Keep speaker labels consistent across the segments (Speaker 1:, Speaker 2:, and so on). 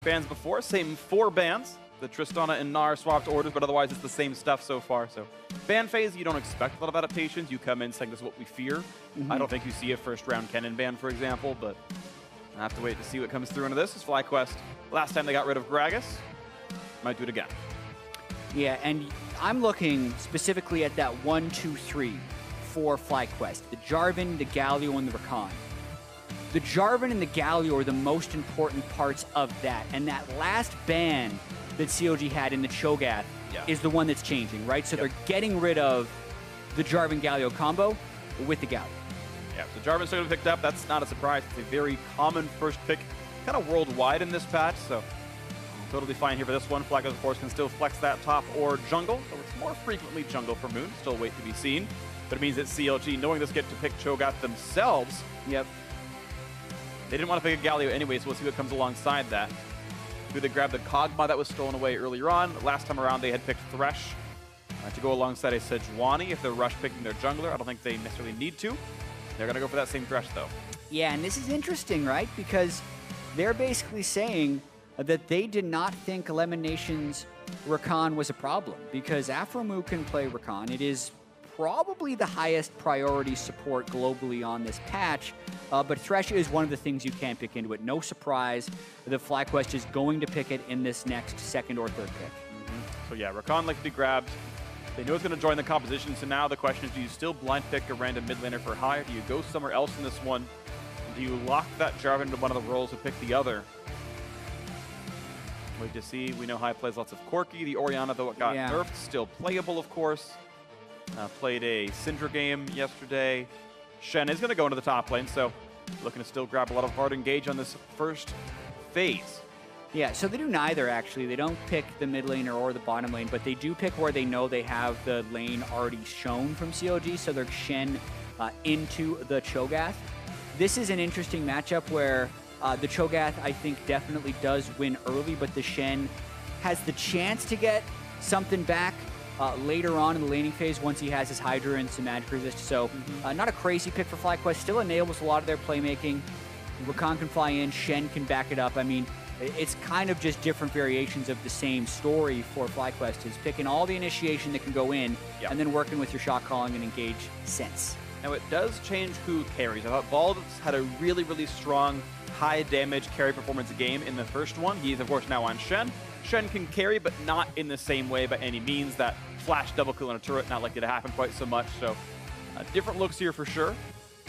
Speaker 1: bans before, same 4 bans. The Tristana and Gnar swapped orders, but otherwise it's the same stuff so far. So ban phase, you don't expect a lot of adaptations. You come in saying this is what we fear. I don't think you see a first round Kennen ban, for example, but I have to wait to see what comes through into this. Is FlyQuest. Last time they got rid of Gragas, might do it again.
Speaker 2: Yeah, and I'm looking specifically at that 1, 2, 3 for FlyQuest. The Jarvan, the Galio, and the Rakan. The Jarvan and the Galio are the most important parts of that. And that last ban that CLG had in the Cho'Gath is the one that's changing, right? So they're getting rid of the Jarvan-Galio combo with the Galio.
Speaker 1: Yeah, so Jarvan's still picked up. That's not a surprise. It's a very common first pick, kind of worldwide in this patch, so totally fine here for this one. FlyQuest, of course, can still flex that top or jungle, so it's more frequently jungle for Moon. Still wait to be seen. But it means that CLG, knowing this, get to pick Cho'Gath themselves.
Speaker 2: Yep.
Speaker 1: They didn't want to pick a Galio anyway, so we'll see what comes alongside that. Do they grab the Kog'Maw that was stolen away earlier on? Last time around, they had picked Thresh to go alongside a Sejuani if they're rush picking their jungler. I don't think they necessarily need to. They're going to go for that same Thresh, though. Yeah,
Speaker 2: and this is interesting, right? Because they're basically saying that they did not think Lemmonnation's Rakan was a problem, because Aphromoo can play Rakan. It is probably the highest priority support globally on this patch, but Thresh is one of the things you can't pick into it. No surprise that FlyQuest is going to pick it in this next second or third pick.
Speaker 1: So yeah, Rakan likes to be grabbed. They know it's going to join the composition, so now the question is, do you still blind pick a random mid laner for high, or do you go somewhere else in this one? Do you lock that Jarvan into one of the roles and pick the other? Wait to see. We know High plays lots of Corki. The Orianna, though it got nerfed, still playable, of course. Played a Syndra game yesterday. Shen is going to go into the top lane, so looking to still grab a lot of hard engage on this first phase.
Speaker 2: Yeah, so they do neither, actually. They don't pick the mid laner or the bottom lane, but they do pick where they know they have the lane already shown from CLG, so they're Shen into the Cho'Gath. This is an interesting matchup where the Cho'Gath, I think, definitely does win early, but the Shen has the chance to get something back later on in the laning phase once he has his Hydra and some magic resist. So not a crazy pick for FlyQuest. Still enables a lot of their playmaking. Rakan can fly in, Shen can back it up. I mean, it's kind of just different variations of the same story for FlyQuest, is picking all the initiation that can go in and then working with your shot calling and engage sense.
Speaker 1: Now it does change who carries. I thought Bald had a really, really strong high damage carry performance game in the first one. He's of course now on Shen. Shen can carry, but not in the same way by any means. That flash double kill on a turret, not likely to happen quite so much. So different looks here for sure.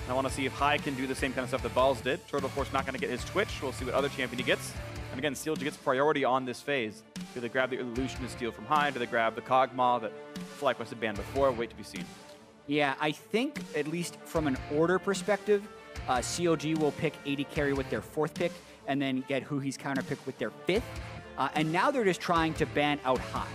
Speaker 1: I want to see if High can do the same kind of stuff that Balls did. Turtle, of course, not going to get his Twitch. We'll see what other champion he gets. And again, CLG gets priority on this phase. Do they grab the Illusionist steal from High? Do they grab the Kog'Maw that FlyQuest had banned before? Wait to be seen.
Speaker 2: Yeah, I think, at least from an order perspective, CLG will pick AD carry with their 4th pick and then get Huhi's counter pick with their 5th. And now they're just trying to ban out High.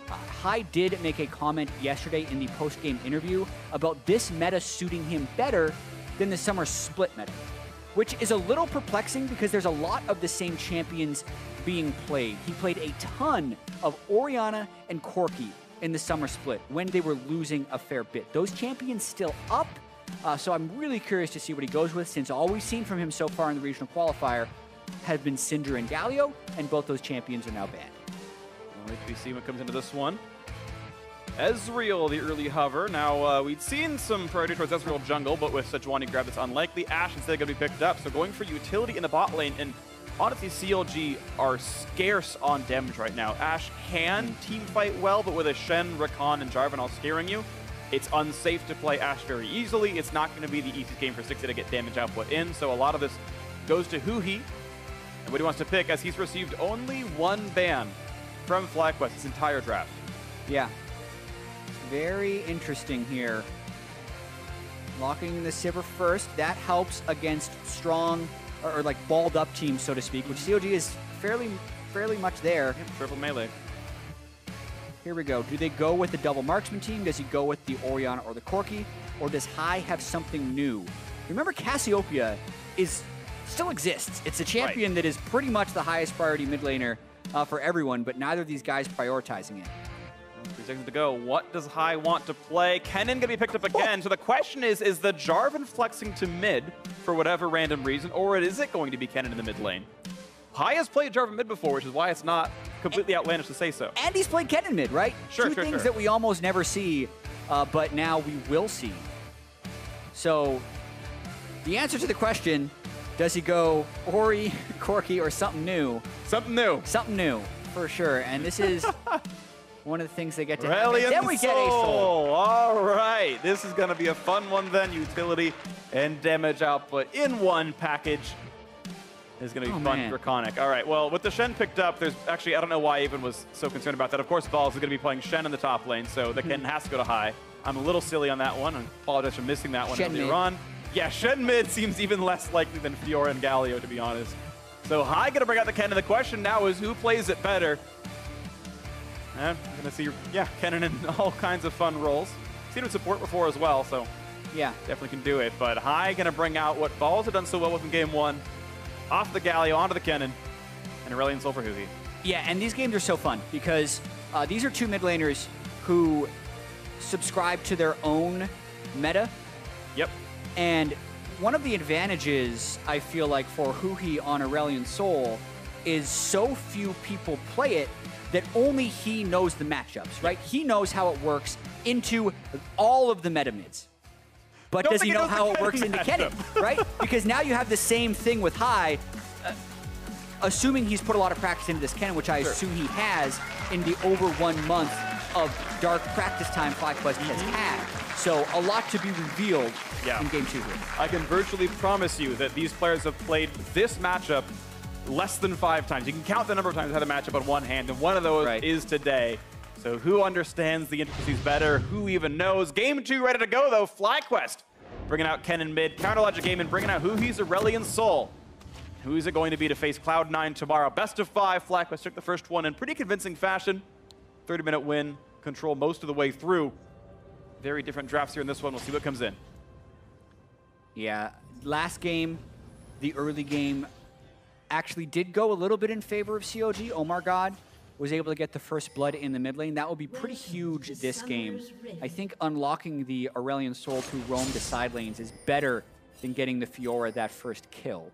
Speaker 2: High did make a comment yesterday in the post-game interview about this meta suiting him better than the summer split meta, which is a little perplexing because there's a lot of the same champions being played. He played a ton of Orianna and Corki in the summer split when they were losing a fair bit. Those champions still up, so I'm really curious to see what he goes with, since all we've seen from him so far in the regional qualifier have been Syndra and Galio, and both those champions are now banned.
Speaker 1: Wait to see what comes into this one. Ezreal, the early hover. Now, we'd seen some priority towards Ezreal jungle, but with Sejuani grab, it's unlikely. Ashe instead going to be picked up, so going for utility in the bot lane. And honestly, CLG are scarce on damage right now. Ashe can team fight well, but with a Shen, Rakan, and Jarvan all scaring you, it's unsafe to play Ashe very easily. It's not going to be the easiest game for Stixxay to get damage output in, so a lot of this goes to Huhi. And what he wants to pick, as he's received only 1 ban from FlyQuest this entire draft.
Speaker 2: Yeah. Very interesting here. Locking in the Sivir first, that helps against strong, or like balled up teams, so to speak, which CLG is fairly much there.
Speaker 1: Yep, triple melee.
Speaker 2: Here we go. Do they go with the double marksman team? Does he go with the Orianna or the Corki? Or does High have something new? Remember, Cassiopeia still exists. It's a champion that is pretty much the highest priority mid laner for everyone, but neither of these guys prioritizing it.
Speaker 1: 3 seconds to go. What does High want to play? Kennen going to be picked up again. So the question is the Jarvan flexing to mid for whatever random reason, or is it going to be Kennen in the mid lane? Hai has played Jarvan mid before, which is why it's not completely outlandish to say so.
Speaker 2: And he's played Kennen mid, right?
Speaker 1: Sure,
Speaker 2: Two things that we almost never see, but now we will see. So the answer to the question, does he go Ori, Corki, or something new?
Speaker 1: Something new.
Speaker 2: Something new, for sure. And this is one of the things they get to have.
Speaker 1: Aurelion
Speaker 2: Then we get a Sol.
Speaker 1: All right. This is going to be a fun one then. Utility and damage output in one package is going to be fun, draconic. All right, well, with the Shen picked up, there's actually, I don't know why I even was so concerned about that. Of course, Balls is going to be playing Shen in the top lane, so the Kennen has to go to Hai. I'm a little silly on that one. I apologize for missing that one earlier on. Yeah, Shen mid seems even less likely than Fiora and Galio, to be honest. So Hai going to bring out the Kennen. The question now is who plays it better? I'm going to see, yeah, Kennen in all kinds of fun roles. Seen him support before as well, so
Speaker 2: yeah,
Speaker 1: definitely can do it. But Hai going to bring out what Balls have done so well with in game one. Off the Galio, onto the Kennen, and Aurelion Sol for Huhi.
Speaker 2: Yeah, and these games are so fun because these are two mid laners who subscribe to their own meta.
Speaker 1: Yep.
Speaker 2: And one of the advantages, I feel like, for Huhi on Aurelion Sol is so few people play it that only he knows the matchups, right? He knows how it works into all of the meta mids. But does he know how it works into Kennen, right? Because now you have the same thing with Hai, assuming he's put a lot of practice into this Kennen, which I assume he has in the over 1 month of dark practice time FlyQuest has had. So a lot to be revealed in Game 2 here.
Speaker 1: I can virtually promise you that these players have played this matchup less than 5 times. You can count the number of times they've had a matchup on one hand, and one of those is today. So who understands the intricacies better? Who even knows? Game 2 ready to go, though. FlyQuest bringing out Kennen mid. Counter logic game and bringing out Huhi's Aurelion Sol. Who is it going to be to face Cloud9 tomorrow? Best of 5. FlyQuest took the first one in pretty convincing fashion. 30-minute win. Control most of the way through. Very different drafts here in this one. We'll see what comes in.
Speaker 2: Yeah, last game, the early game, actually did go a little bit in favor of CLG. OmarGod was able to get the first blood in the mid lane. That will be pretty huge this game. I think unlocking the Aurelion Sol to roam the side lanes is better than getting the Fiora that first kill.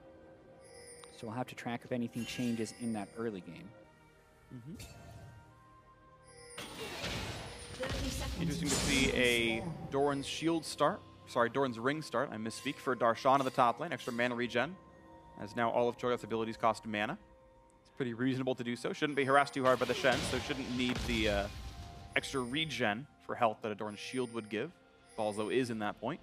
Speaker 2: So we'll have to track if anything changes in that early game.
Speaker 1: Interesting to see a Doran's shield start. Sorry, Doran's ring start. I misspeak for Darshan on the top lane. Extra mana regen, as now all of Cho'Gath's abilities cost mana. Pretty reasonable to do so. Shouldn't be harassed too hard by the Shen, so shouldn't need the extra regen for health that a Doran's shield would give. Balls, though, is in that point.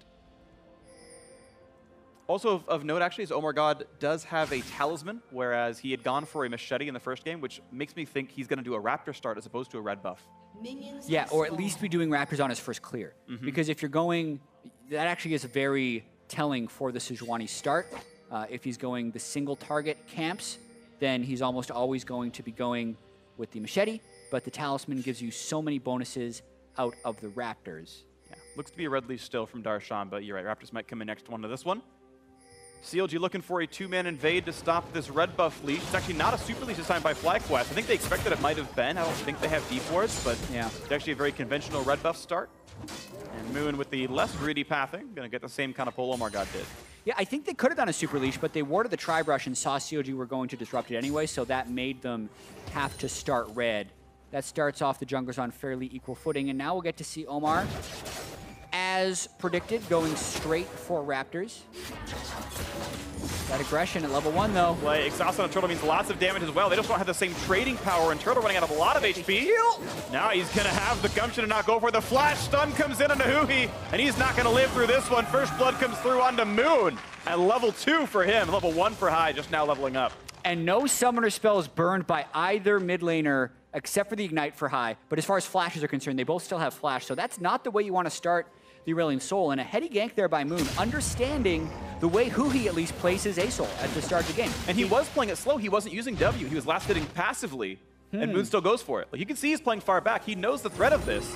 Speaker 1: Also of note, actually, is OmarGod does have a talisman, whereas he had gone for a machete in the first game, which makes me think he's going to do a Raptor start as opposed to a red buff.
Speaker 2: Yeah, or at least be doing Raptors on his first clear. Because if you're going, that actually is very telling for the Sejuani start. If he's going the single target camps, then he's almost always going to be going with the machete, but the talisman gives you so many bonuses out of the Raptors.
Speaker 1: Yeah, looks to be a red leaf still from Darshan, but you're right, Raptors might come in next one to this one. CLG looking for a 2-man invade to stop this red buff leash. It's actually not a super leash this time by FlyQuest. I think they expected it might have been. I don't think they have deep wards, but
Speaker 2: yeah,
Speaker 1: it's actually a very conventional red buff start. And Moon with the less greedy pathing, gonna get the same kind of pull OmarGod did.
Speaker 2: Yeah, I think they could have done a super leash, but they warded the tri-brush and saw CLG were going to disrupt it anyway, so that made them have to start red. That starts off the junglers on fairly equal footing, and now we'll get to see Omar, as predicted, going straight for Raptors. That aggression at level 1, though.
Speaker 1: Well, exhaust on a Turtle means lots of damage as well. They just don't have the same trading power, and Turtle running out of a lot of HP. Now he's going to have the gumption to not go for the flash. Stun comes in onto Huhi, and he's not going to live through this one. First blood comes through onto Moon at level 2 for him. Level 1 for Hai, just now leveling up.
Speaker 2: And no summoner spells burned by either mid laner except for the Ignite for Hai. But as far as flashes are concerned, they both still have flash, so that's not the way you want to start the Aurelion Sol, and a heady gank there by Moon, understanding the way Huhi at least plays his A-Sol at the start of the game.
Speaker 1: And he was playing it slow. He wasn't using W. He was last hitting passively, and Moon still goes for it. Like, you can see he's playing far back. He knows the threat of this,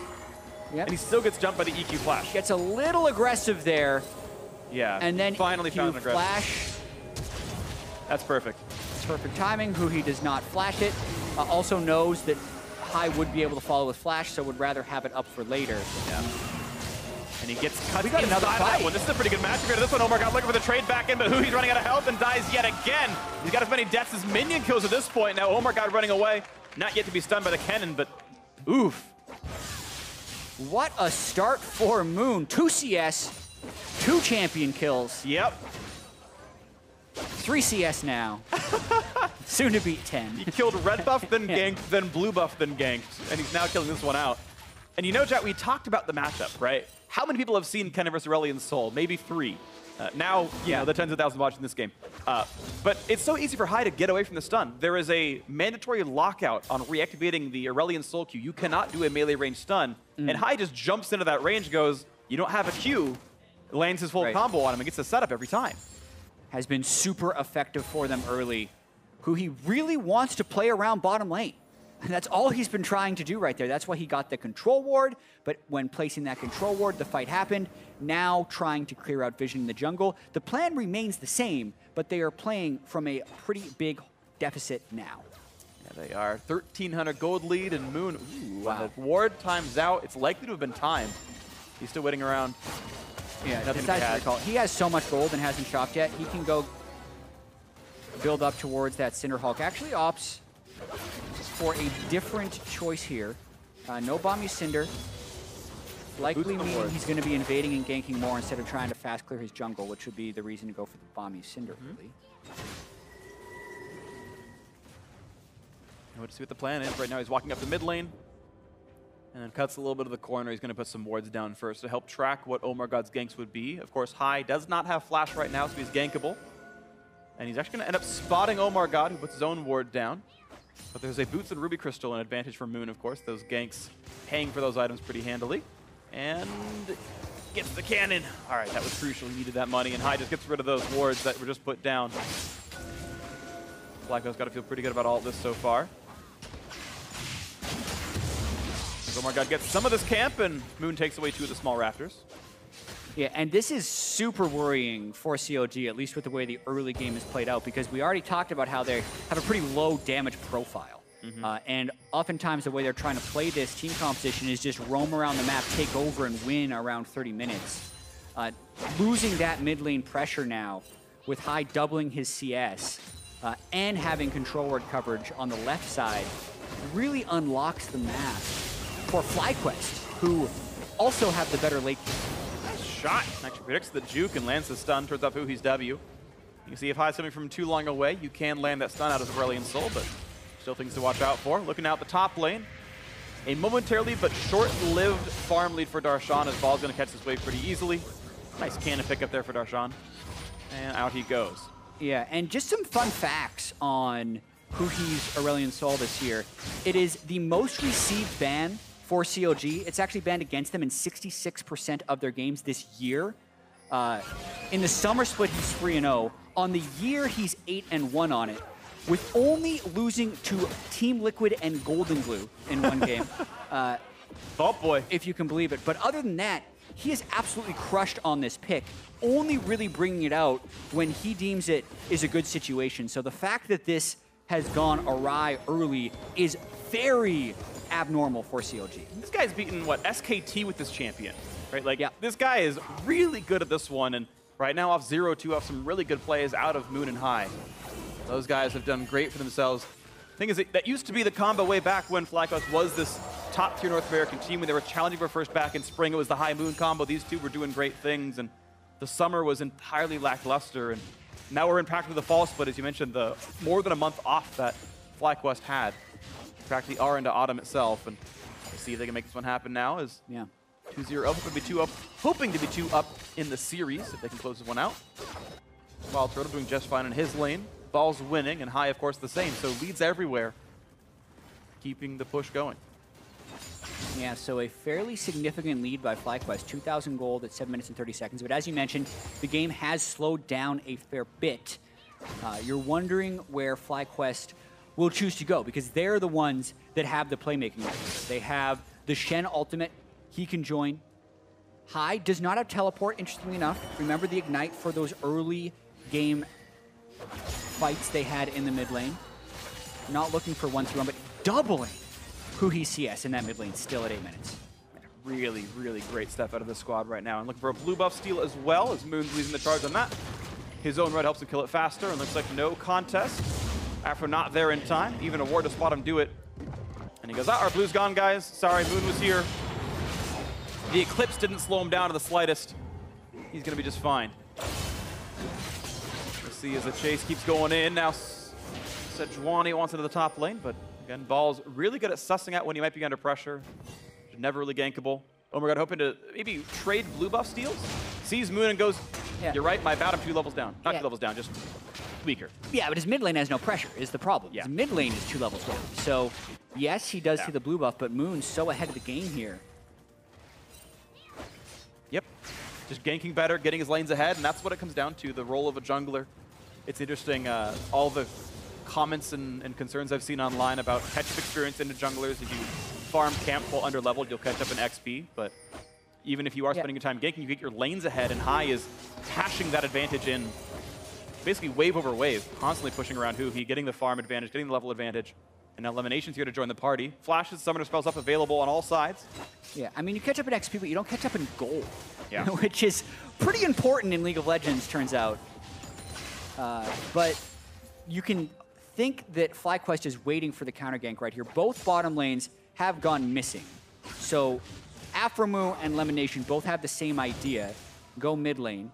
Speaker 1: and he still gets jumped by the EQ flash.
Speaker 2: Gets a little aggressive there.
Speaker 1: Yeah,
Speaker 2: and then
Speaker 1: finally found an
Speaker 2: flash.
Speaker 1: That's perfect.
Speaker 2: Perfect timing. Huhi does not flash it. Also knows that Hai would be able to follow with flash, so would rather have it up for later.
Speaker 1: Yeah. And he gets cut.
Speaker 2: We got another fight.
Speaker 1: This is a pretty good match here. This one, OmarGod looking for the trade back in, but Huhi's running out of health and dies yet again. He's got as many deaths as minion kills at this point. Now OmarGod running away. Not yet to be stunned by the Kennen, but oof.
Speaker 2: What a start for Moon. 2 CS, 2 champion kills.
Speaker 1: Yep.
Speaker 2: 3 CS now. Soon to beat 10.
Speaker 1: He killed red buff, then ganked, then blue buff, then ganked. And he's now killing this one out. And you know, Jatt, we talked about the matchup, right? How many people have seen Kennen versus Aurelion Sol? Maybe 3. Now, you know, the tens of thousands watching this game. But it's so easy for Huhi to get away from the stun. There is a mandatory lockout on reactivating the Aurelion Sol Q. You cannot do a melee range stun. And Huhi just jumps into that range, goes, you don't have a Q, lands his full combo on him and gets the setup every time.
Speaker 2: Has been super effective for them early. Huhi really wants to play around bottom lane. And that's all he's been trying to do right there. That's why he got the control ward, but when placing that control ward, the fight happened. Now trying to clear out vision in the jungle. The plan remains the same, but they are playing from a pretty big deficit now.
Speaker 1: Yeah, they are. 1,300 gold lead, and Moon, ooh,
Speaker 2: wow.
Speaker 1: When the ward times out, it's likely to have been timed. He's still waiting around.
Speaker 2: Yeah,
Speaker 1: nothing to be had.
Speaker 2: He has so much gold and hasn't shocked yet. He can go build up towards that Cinderhulk. Actually opts for a different choice here. No Bomby Cinder. Likely meaning he's going to be invading and ganking more instead of trying to fast clear his jungle, which would be the reason to go for the Bomby Cinder, really.
Speaker 1: Let's see what the plan is. Right now he's walking up the mid lane and then cuts a little bit of the corner. He's going to put some wards down first to help track what OmarGod's ganks would be. Of course, Huhi does not have flash right now, so he's gankable. And he's actually going to end up spotting OmarGod, who puts his own ward down. But there's a Boots and Ruby Crystal, an advantage for Moon, of course. Those ganks paying for those items pretty handily. And gets the cannon. All right, that was crucial. He needed that money, and Huhi just gets rid of those wards that were just put down. FlyQuest's got to feel pretty good about all of this so far. OmarGod gets some of this camp, and Moon takes away 2 of the small rafters.
Speaker 2: Yeah, and this is super worrying for CLG, at least with the way the early game is played out, because we already talked about how they have a pretty low damage profile. And oftentimes the way they're trying to play this team composition is just roam around the map, take over, and win around 30 minutes. Losing that mid lane pressure now, with Huhi doubling his CS, and having control ward coverage on the left side, really unlocks the map for FlyQuest, who also have the better late game.
Speaker 1: Nice shot. Actually predicts the juke and lands the stun towards up Huhi's W. You can see if Huhi's coming from too long away, you can land that stun out of Aurelion Sol, but still things to watch out for. Looking out the top lane, a momentarily but short-lived farm lead for Darshan, as Ball's going to catch this wave pretty easily. Nice cannon pick up there for Darshan. And out he goes.
Speaker 2: Yeah, and just some fun facts on Huhi's Aurelion Sol this year. It is the most received ban for CLG. It's actually banned against them in 66% of their games this year. In the summer split, he's 3-0. On the year, he's 8-1 on it, with only losing to Team Liquid and Golden Glue in one game.
Speaker 1: Vault boy.
Speaker 2: If you can believe it. But other than that, he is absolutely crushed on this pick, only really bringing it out when he deems it is a good situation. So the fact that this has gone awry early is very abnormal for CLG.
Speaker 1: This guy's beaten, what, SKT with this champion, right? Like, this guy is really good at this one, and right now off 0-2, off some really good plays out of Moon and Huhi. Those guys have done great for themselves. The thing is, that used to be the combo way back when FlyQuest was this top-tier North American team, when they were challenging for first back in spring. It was the Huhi-Moon combo. These two were doing great things, and the summer was entirely lackluster, and now we're in practically the fall split, as you mentioned, the more than a month off that FlyQuest had. Practically are into autumn itself, and we'll see if they can make this one happen now. As 2-0 up, hoping to be 2 up, hoping to be 2 up in the series if they can close this one out. WildTurtle doing just fine in his lane. Ball's winning, and Huhi, of course, the same. So leads everywhere, keeping the push going.
Speaker 2: Yeah, so a fairly significant lead by FlyQuest, 2,000 gold at 7 minutes and 30 seconds. But as you mentioned, the game has slowed down a fair bit. You're wondering where FlyQuest will choose to go, because they're the ones that have the playmaking. They have the Shen ultimate. He can join. Huhi does not have teleport, interestingly enough. Remember the Ignite for those early game fights they had in the mid lane. Not looking for 1-3-1, but doubling Huhi CS in that mid lane still at 8 minutes.
Speaker 1: Really, really great stuff out of this squad right now. And looking for a blue buff steal as well, as Moon's leading the charge on that. His own red helps him kill it faster, and looks like no contest. Afro not there in time, even a ward to spot him do it. And he goes, our blue's gone, guys. Sorry, Moon was here. The Eclipse didn't slow him down to the slightest. He's gonna be just fine. We'll see as the chase keeps going in. Now, Sejuani wants into the top lane, but again, Ball's really good at sussing out when he might be under pressure. Never really gankable. OmarGod hoping to maybe trade blue buff steals. Sees Moon and goes, you're right, my bad, I'm 2 levels down. Not 2 levels down, just weaker.
Speaker 2: Yeah, but his mid lane has no pressure, is the problem. His mid lane is 2 levels down. So, yes, he does see the blue buff, but Moon's so ahead of the game here.
Speaker 1: Yep, just ganking better, getting his lanes ahead, and that's what it comes down to, the role of a jungler. It's interesting, all the comments and concerns I've seen online about catch-up experience into junglers. If you farm camp while under leveled, you'll catch up in XP, but even if you are spending your time ganking, you get your lanes ahead, and High is hashing that advantage in basically wave over wave, constantly pushing around Huhi, getting the farm advantage, getting the level advantage. And now Lemmonnation's here to join the party. Flashes, summoner spells up available on all sides.
Speaker 2: Yeah, I mean, you catch up in XP, but you don't catch up in gold,
Speaker 1: yeah.
Speaker 2: Which is pretty important in League of Legends, turns out. But you can think that FlyQuest is waiting for the counter gank right here. Both bottom lanes have gone missing. So Aphromoo and Lemonnation both have the same idea. Go mid lane.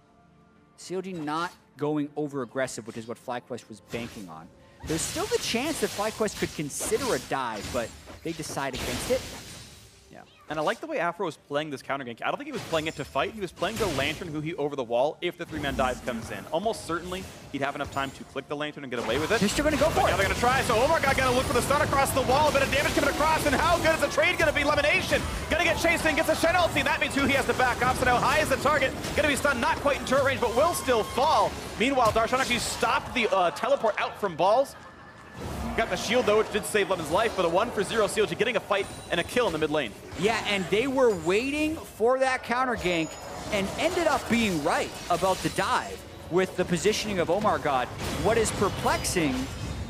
Speaker 2: CLG not going over aggressive, which is what FlyQuest was banking on. There's still the chance that FlyQuest could consider a dive, but they decide against it.
Speaker 1: Yeah, and I like the way Aphro was playing this counter gank. I don't think he was playing it to fight. He was playing to lantern Huhi over the wall if the 3-man dive comes in. Almost certainly he'd have enough time to click the lantern and get away with it.
Speaker 2: They're still going to go for it.
Speaker 1: Now they're going to try. So OmarGod going to look for the stun across the wall. A bit of damage coming across, and how good is the trade going to be? Lemonnation going to get chased in, gets a Shen ulti. That means Huhi has to back off. So now High is the target. Going to be stunned, not quite in turret range, but will still fall. Meanwhile, Darshan actually stopped the teleport out from Balls. Got the shield though, which did save Lemon's life, but a 1-for-0 CLG getting a fight and a kill in the mid lane.
Speaker 2: Yeah, and they were waiting for that counter gank and ended up being right about the dive with the positioning of OmarGod. What is perplexing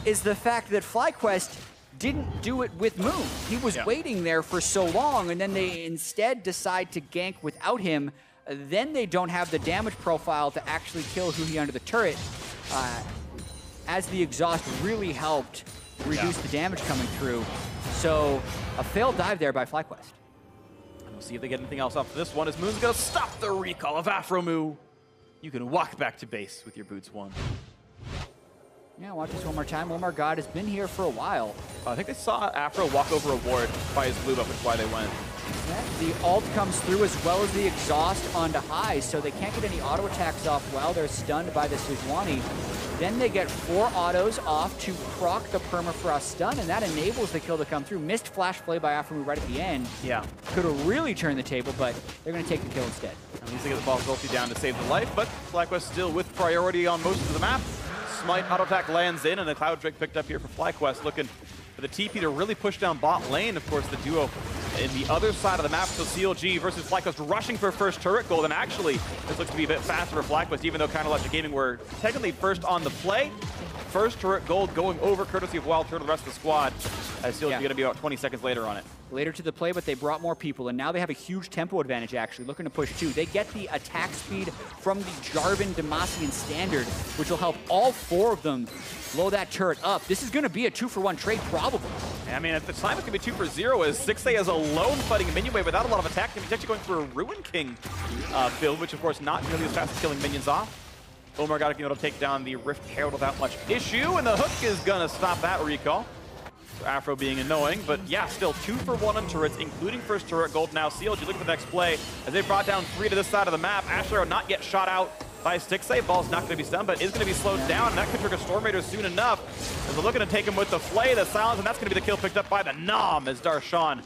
Speaker 2: is the fact that FlyQuest didn't do it with Moon. He was waiting there for so long, and then they instead decide to gank without him. Then they don't have the damage profile to actually kill Huhi under the turret. As the exhaust really helped reduce the damage coming through. So a failed dive there by FlyQuest.
Speaker 1: And we'll see if they get anything else off this one, as Moon's going to stop the recall of Aphromoo. You can walk back to base with your boots one.
Speaker 2: Yeah, watch this one more time. OmarGod has been here for a while.
Speaker 1: I think they saw Aphro walk over a ward by his blue buff, which is why they went.
Speaker 2: Yeah, the ult comes through as well as the exhaust onto High, so they can't get any auto attacks off while they're stunned by the Sejuani. Then they get 4 autos off to proc the permafrost stun, and that enables the kill to come through. Missed flash play by Aphromoo right at the end.
Speaker 1: Yeah.
Speaker 2: Could have really turned the table, but they're going to take the kill instead.
Speaker 1: At least they get the Ball's ulti down to save the life, but FlyQuest still with priority on most of the map. Smite auto attack lands in, and the Cloud Drake picked up here for FlyQuest, looking for the TP to really push down bot lane. Of course, the duo in the other side of the map, so CLG versus FlyQuest rushing for first turret gold, and actually this looks to be a bit faster for FlyQuest, even though Counter-Logic Gaming were technically first on the play. First turret gold going over courtesy of WildTurtle, the rest of the squad, as CLG going to be about 20 seconds later on it.
Speaker 2: Later to the play, but they brought more people, and now they have a huge tempo advantage, actually, looking to push 2. They get the attack speed from the Jarvan Demacian standard, which will help all 4 of them blow that turret up. This is going to be a 2-for-1 trade, probably.
Speaker 1: I mean, at the time, it's going to be 2-for-0, as Stixxay is alone fighting a minion wave without a lot of attack. He's actually going for a Ruin King build, which, of course, not nearly as fast as killing minions off. OmarGod being able to take down the Rift Herald without much issue, and the hook is going to stop that recall. So Aphro being annoying, but yeah, still 2-for-1 on turrets, including first turret gold. Now CLG looking for the next play, as they brought down 3 to this side of the map. Ashe not yet shot out by Stixxay. Ball's not going to be stunned, but is going to be slowed down, and that could trigger Storm Raider soon enough. As they're looking to take him with the Flay, the Silence, and that's going to be the kill picked up by the Nom, as Darshan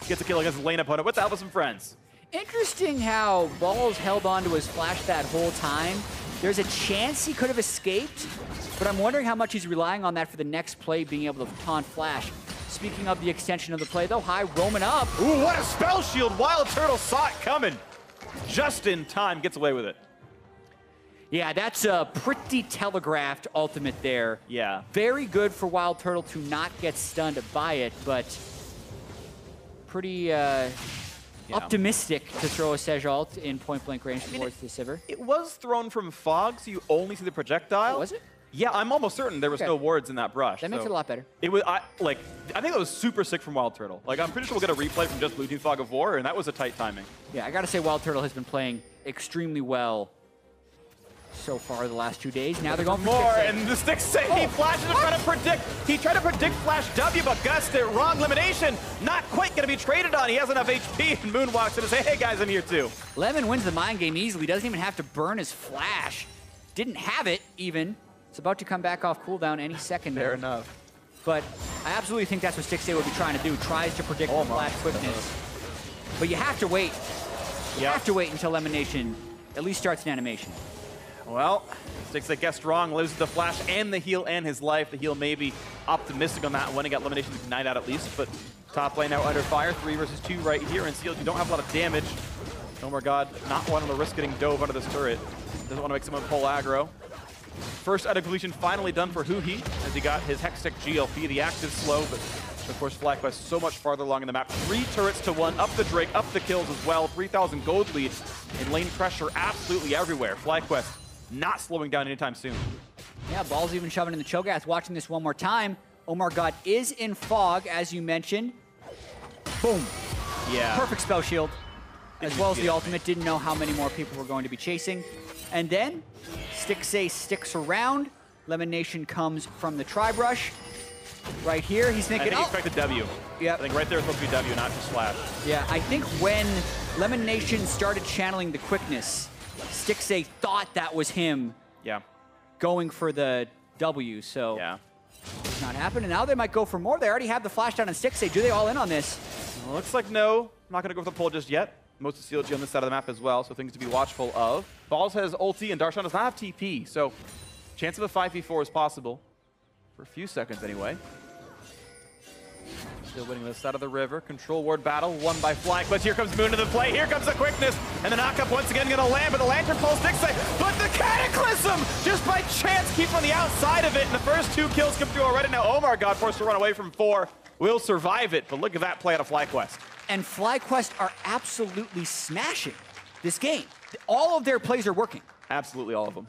Speaker 1: gets a kill against his lane opponent with the help of some friends.
Speaker 2: Interesting how Balls held on to his flash that whole time. There's a chance he could have escaped, but I'm wondering how much he's relying on that for the next play, being able to taunt flash. Speaking of the extension of the play, though, High roaming up.
Speaker 1: Ooh, what a spell shield! WildTurtle saw it coming. Just in time, gets away with it.
Speaker 2: Yeah, that's a pretty telegraphed ultimate there.
Speaker 1: Yeah.
Speaker 2: Very good for WildTurtle to not get stunned by it, but pretty optimistic to throw a Sej ult in point-blank range towards the Sivir.
Speaker 1: It was thrown from fog, so you only see the projectile.
Speaker 2: Oh, was it?
Speaker 1: Yeah, I'm almost certain there was no wards in that brush.
Speaker 2: That makes it a lot better.
Speaker 1: It was, I think that was super sick from WildTurtle. Like, I'm pretty sure we'll get a replay from just Blue Team Fog of War, and that was a tight timing.
Speaker 2: Yeah, I gotta say WildTurtle has been playing extremely well so far the last 2 days. Now they're going for
Speaker 1: more,
Speaker 2: Stixxay.
Speaker 1: and the Stixxay, he flashes to try to predict. He tried to predict Flash W, but guessed it wrong. Lemonnation, not quite gonna be traded on. He has enough HP, and Moon walks in and says, hey guys, I'm here too.
Speaker 2: Lemon wins the mind game easily. Doesn't even have to burn his Flash. Didn't have it, even. It's about to come back off cooldown any second.
Speaker 1: Fair enough.
Speaker 2: But I absolutely think that's what Stixxay would be trying to do. Tries to predict the Flash quickness. But you have to wait. You have to wait until Lemonnation at least starts an animation.
Speaker 1: Well, Stixxay guessed wrong, loses the Flash and the heal and his life. The heal may be optimistic on that one. He got Lemonnation to ignite out at least, but top lane now under fire. 3 versus 2 right here, and CLG don't have a lot of damage. OmarGod not wanting to risk getting dove under this turret. Doesn't want to make someone pull aggro. First item completion finally done for Huhi, as he got his Hextech GLP, the active slow, but of course FlyQuest so much farther along in the map. 3 turrets to 1, up the Drake, up the kills as well. 3,000 gold lead, and lane pressure absolutely everywhere. FlyQuest not slowing down anytime soon.
Speaker 2: Yeah, Ball's even shoving in the Cho'Gath. Watching this one more time. OmarGod is in fog, as you mentioned. Boom.
Speaker 1: Yeah.
Speaker 2: Perfect spell shield, as well as the ultimate. Didn't know how many more people were going to be chasing. And then Stixxay sticks around. Lemonnation comes from the tri-brush. Right here, he's thinking,
Speaker 1: I think he expected W.
Speaker 2: Yeah.
Speaker 1: I think right there is supposed to be W, not just Flash.
Speaker 2: Yeah, I think when Lemonnation started channeling the quickness, Stixxay thought that was him going for the W, so it's not happening. Now they might go for more. They already have the flash down on Stixxay. Do they all in on this?
Speaker 1: Well, looks like no. Not going to go for the pull just yet. Most of CLG on this side of the map as well, so things to be watchful of. Balls has ulti, and Darshan does not have TP, so chance of a 5v4 is possible. For a few seconds, anyway. Still winning this side of the river. Control ward battle, won by FlyQuest. Here comes Moon to the play. Here comes the quickness. And the knockup once again going to land, but the Lantern pulls Stixxay. But the Cataclysm, just by chance, keeps on the outside of it. And the first 2 kills come through already. Now OmarGod forced to run away from 4. Will survive it, but look at that play out of FlyQuest.
Speaker 2: And FlyQuest are absolutely smashing this game. All of their plays are working.
Speaker 1: Absolutely all of them.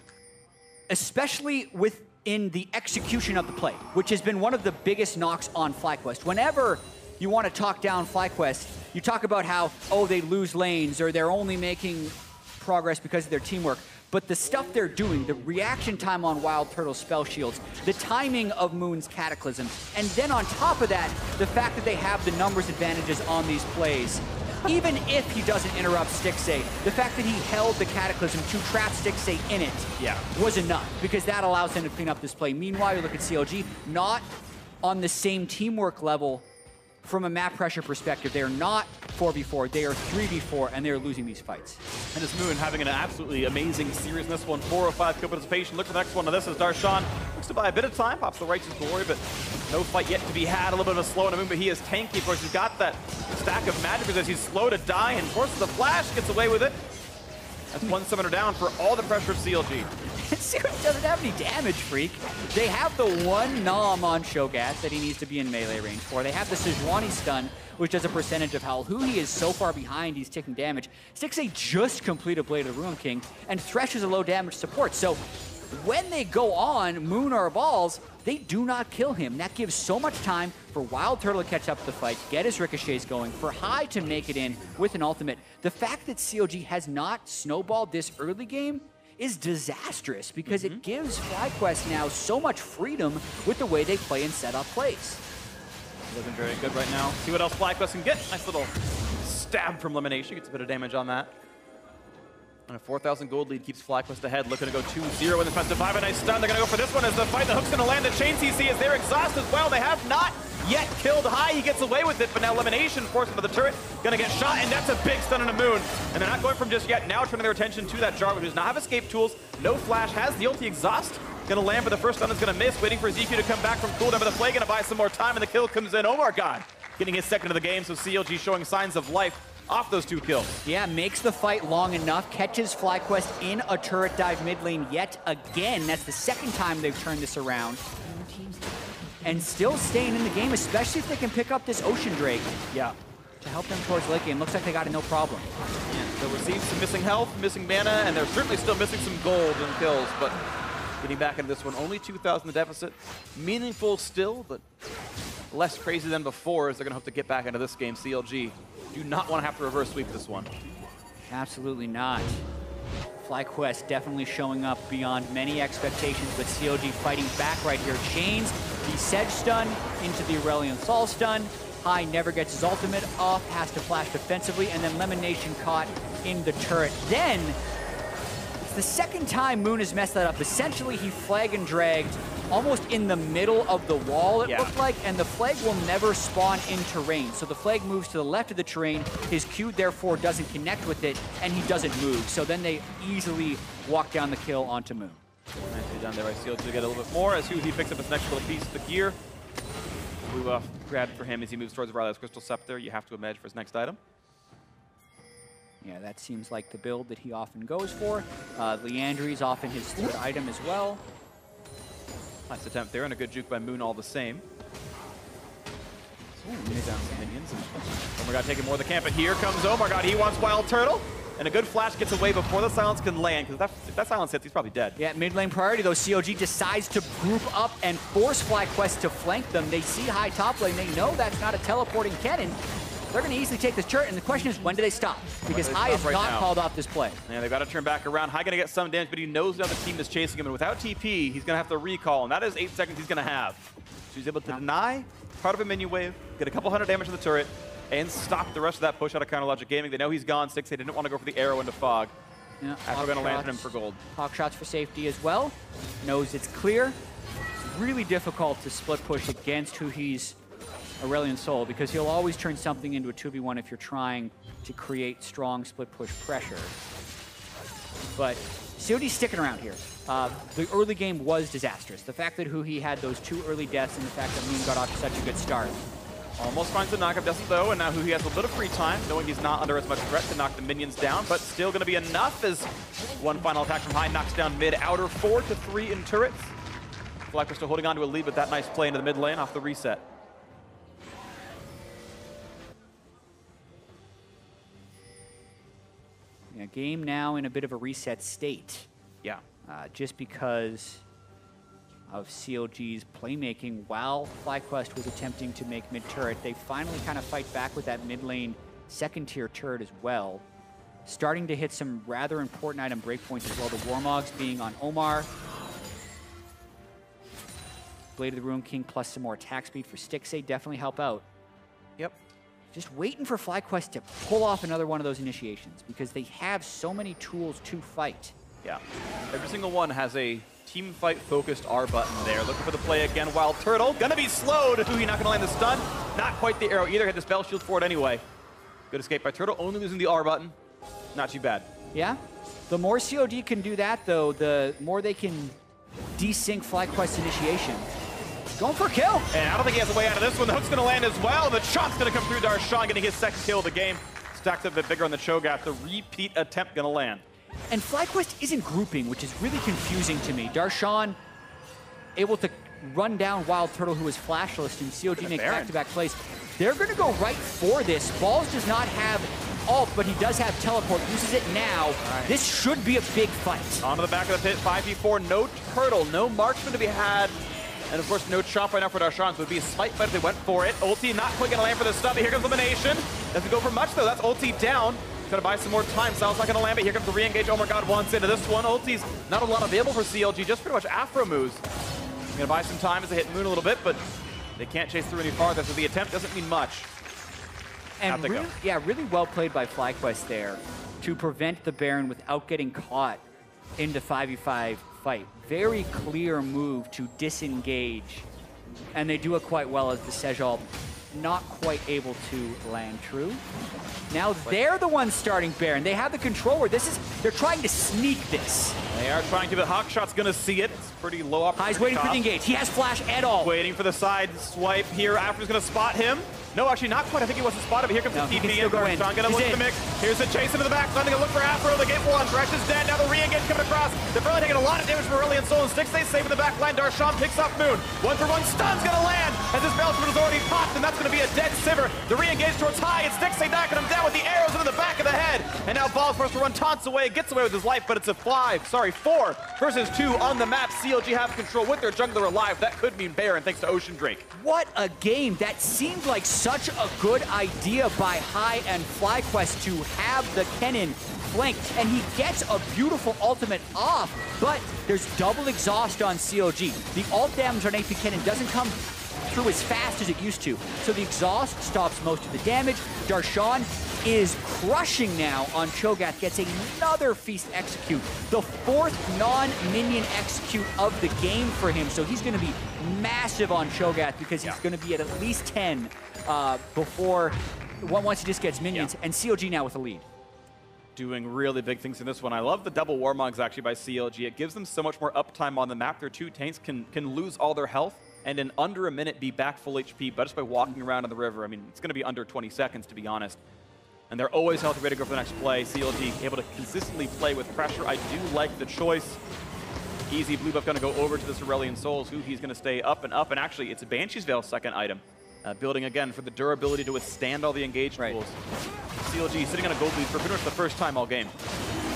Speaker 2: Especially within the execution of the play, which has been one of the biggest knocks on FlyQuest. Whenever you want to talk down FlyQuest, you talk about how, oh, they lose lanes or they're only making progress because of their teamwork. But the stuff they're doing, the reaction time on WildTurtle spell shields, the timing of Moon's Cataclysm, and then on top of that, the fact that they have the numbers advantages on these plays. Even if he doesn't interrupt Stixxay, the fact that he held the Cataclysm to trap Stixxay in it was enough, because that allows him to clean up this play. Meanwhile, you look at CLG, not on the same teamwork level from a map pressure perspective. They are not 4v4, they are 3v4, and they're losing these fights.
Speaker 1: And it's Moon having an absolutely amazing series in this one. 405 kill participation. Look for the next one. Now this is Darshan. Looks to buy a bit of time, pops the Righteous Glory, but no fight yet to be had. A little bit of a slow on Moon, but he is tanky. Of course, he's got that stack of magic resist. He's slow to die, and forces the flash, gets away with it. That's 1 summoner down for all the pressure of CLG.
Speaker 2: CLG doesn't have any damage, Phreak. They have the 1 nom on Cho'Gath that he needs to be in melee range for. They have the Sejuani stun, which does a percentage of health. Huhi is so far behind, he's taking damage. Stixxay just completed Blade of the Ruin King, and Thresh is a low damage support. So when they go on Moon or Balls, they do not kill him. That gives so much time for WildTurtle to catch up to the fight, get his ricochets going, for High to make it in with an ultimate. The fact that CLG has not snowballed this early game is disastrous, because it gives FlyQuest now so much freedom with the way they play and set up plays.
Speaker 1: Looking very good right now. See what else FlyQuest can get. Nice little stab from Lemonnation. Gets a bit of damage on that. And a 4,000 gold lead keeps FlyQuest ahead. Looking to go 2-0 in the Fest of 5. A nice stun. They're going to go for this one as the fight. The hook's going to land. The chain CC is there. Exhaust as well. They have not yet killed High. He gets away with it, but now Lemonnation forced into the turret. Going to get shot, and that's a big stun on a Moon. And they're not going from just yet. Now turning their attention to that Jarvan, who does not have escape tools. No flash. Has the ulti exhaust. Going to land, but the first stun is going to miss. Waiting for ZQ to come back from cooldown, but the play going to buy some more time, and the kill comes in. OmarGod getting his second of the game, so CLG showing signs of life off those 2 kills. Yeah,
Speaker 2: makes the fight long enough, catches FlyQuest in a turret dive mid lane yet again. That's the second time they've turned this around. And still staying in the game, especially if they can pick up this Ocean Drake.
Speaker 1: Yeah.
Speaker 2: to help them towards late game. Looks like they got it no problem.
Speaker 1: Yeah, they'll receive some missing health, missing mana, and they're certainly still missing some gold and kills, but getting back into this one, only 2,000 the deficit. Meaningful still, but less crazy than before as they're going to hope to get back into this game. CLG do not want to have to reverse sweep this one.
Speaker 2: Absolutely not. FlyQuest definitely showing up beyond many expectations, but CLG fighting back right here. Chains the Sej stun into the Aurelion Sol stun. Huhi never gets his ultimate off, has to flash defensively, and then Lemonnation caught in the turret. Then, it's the second time Moon has messed that up. Essentially, he flag and dragged almost in the middle of the wall, it looked like, and the flag will never spawn in terrain. So the flag moves to the left of the terrain, his Q therefore doesn't connect with it, and he doesn't move. So then they easily walk down the kill onto Moon.
Speaker 1: Nicely done there by CLG to get a little bit more as Huhi picks up his next little piece of the gear. Move off, grabbed for him as he moves towards Riley's Crystal Scepter. You have to imagine for his next item.
Speaker 2: Yeah, that seems like the build that he often goes for. Liandry's often his third item as well.
Speaker 1: Nice attempt there, and a good juke by Moon all the same. Down some minions. OmarGod taking more of the camp, but here comes OmarGod. He wants WildTurtle, and a good flash gets away before the silence can land, because if that silence hits, he's probably dead.
Speaker 2: Yeah, mid lane priority, though. CLG decides to group up and force FlyQuest to flank them. They see high top lane. They know that's not a teleporting Kennen. They're going to easily take this turret, and the question is, when do they stop? Because Huhi is not called off this play.
Speaker 1: Yeah, they've got to turn back around. Huhi going to get some damage, but he knows the other team is chasing him, and without TP, he's going to have to recall, and that is 8 seconds he's going to have. So he's able to deny part of a minion wave, get a couple hundred damage to the turret, and stop the rest of that push out of Counter Logic Gaming. They know he's gone. Stixxay didn't want to go for the arrow into Fog.
Speaker 2: Yeah,
Speaker 1: After going to land him for gold.
Speaker 2: Hawk shots for safety as well. Knows it's clear. It's really difficult to split push against Huhi's Aurelion Sol, because he'll always turn something into a 2v1 if you're trying to create strong split push pressure. But COD's sticking around here. The early game was disastrous. The fact that Huhi had those 2 early deaths and the fact that Moon got off to such a good start.
Speaker 1: Almost finds the knockup, doesn't though, and now Huhi has a little bit of free time, knowing he's not under as much threat to knock the minions down, but still going to be enough as one final attack from Huhi knocks down mid, outer 4 to 3 in turrets. FlyQuest still holding on to a lead with that nice play into the mid lane off the reset.
Speaker 2: Yeah, game now in a bit of a reset state.
Speaker 1: Yeah.
Speaker 2: Just because of CLG's playmaking while FlyQuest was attempting to make mid-turret. They finally kind of fight back with that mid-lane second-tier turret as well. Starting to hit some rather important item breakpoints as well. The Warmogs being on Omar. Blade of the Ruin King plus some more attack speed for Stixxay definitely help out.
Speaker 1: Yep.
Speaker 2: Just waiting for FlyQuest to pull off another one of those initiations because they have so many tools to fight.
Speaker 1: Yeah. Every single one has a team fight focused R button there. Looking for the play again. WildTurtle gonna be slowed. Huhi not gonna land the stun. Not quite the arrow either. Had the spell shield for it anyway. Good escape by Turtle. Only losing the R button. Not too bad.
Speaker 2: Yeah. The more COD can do that though, the more they can desync FlyQuest initiation. Going for a kill.
Speaker 1: And I don't think he has a way out of this one. The hook's gonna land as well. The shot's gonna come through Darshan, getting his second kill of the game. Stacked up a bit bigger on the Cho'Gath. The repeat attempt gonna land.
Speaker 2: And FlyQuest isn't grouping, which is really confusing to me. Darshan able to run down WildTurtle, who is flashless, and COG make back-to-back plays. They're going to go right for this. Balls does not have ult, but he does have teleport. Uses it now. Right. This should be a big fight.
Speaker 1: Onto the back of the pit, 5v4. No turtle, no marksman to be had. And of course, no chop right now for Darshan, so it would be a smite fight if they went for it. Ulti not quite gonna land for the stun, but here comes Lemonnation. Doesn't go for much though, that's ulti down. Trying to buy some more time, Sal's not gonna land, but here comes the re-engage. OmarGod wants into this one. Ulti's not a lot available for CLG, just pretty much Aphromoo's. Gonna buy some time as they hit Moon a little bit, but they can't chase through any farther, so the attempt doesn't mean much.
Speaker 2: And really, yeah, really well played by FlyQuest there to prevent the Baron without getting caught into 5v5 fight. Very clear move to disengage, and they do it quite well as the Sejal not quite able to land true. Now they're the ones starting Baron. They have the controller. They're trying to sneak this.
Speaker 1: They are trying to, but Hawkshot's gonna see it. It's pretty low up.
Speaker 2: High's waiting for the engage. He has flash at all.
Speaker 1: Waiting for the side swipe here. After's gonna spot him. No, actually not quite. I think he wasn't spotted, but here comes the TP in. Darshan gonna look at the mix. Here's the chase into the back. Starting to look for Aphromoo. They get one. Thresh is dead. Now the re-engage coming across. They're really taking a lot of damage from Aurelion Sol and Stixxay saving the back line. Darshan picks up Moon. 1-for-1 stun's gonna land as his Belchman is already popped, and that's gonna be a dead Sivir. The re-engage towards High, and Stixxay knocking him down with the arrows into the back of the head. And now Ball's first to run taunts away, gets away with his life, but it's a 4 versus 2 on the map. CLG have control with their jungler alive. That could mean Baron thanks to Ocean Drake.
Speaker 2: What a game. That seemed like such a good idea by High and FlyQuest to have the Kennen flanked, and he gets a beautiful ultimate off, but there's double exhaust on CLG. The ult damage on AP Kennen doesn't come through as fast as it used to, so the exhaust stops most of the damage. Darshan is crushing now on Cho'Gath, gets another feast execute, the 4th non-minion execute of the game for him, so he's going to be massive on Cho'Gath because he's going to be at least 10 once he just gets minions, and CLG now with a lead.
Speaker 1: Doing really big things in this one. I love the double Warmogs actually by CLG. It gives them so much more uptime on the map. Their 2 tanks can lose all their health and in under a minute be back full HP, but just by walking around in the river. I mean, it's going to be under 20 seconds to be honest. And they're always healthy, ready to go for the next play. CLG able to consistently play with pressure. I do like the choice. Easy blue buff going to go over to this Aurelion Sol. Huhi's going to stay up, and actually it's a Banshee's Veil second item. Building again for the durability to withstand all the engaged pools. CLG sitting on a gold lead for pretty much the first time all game.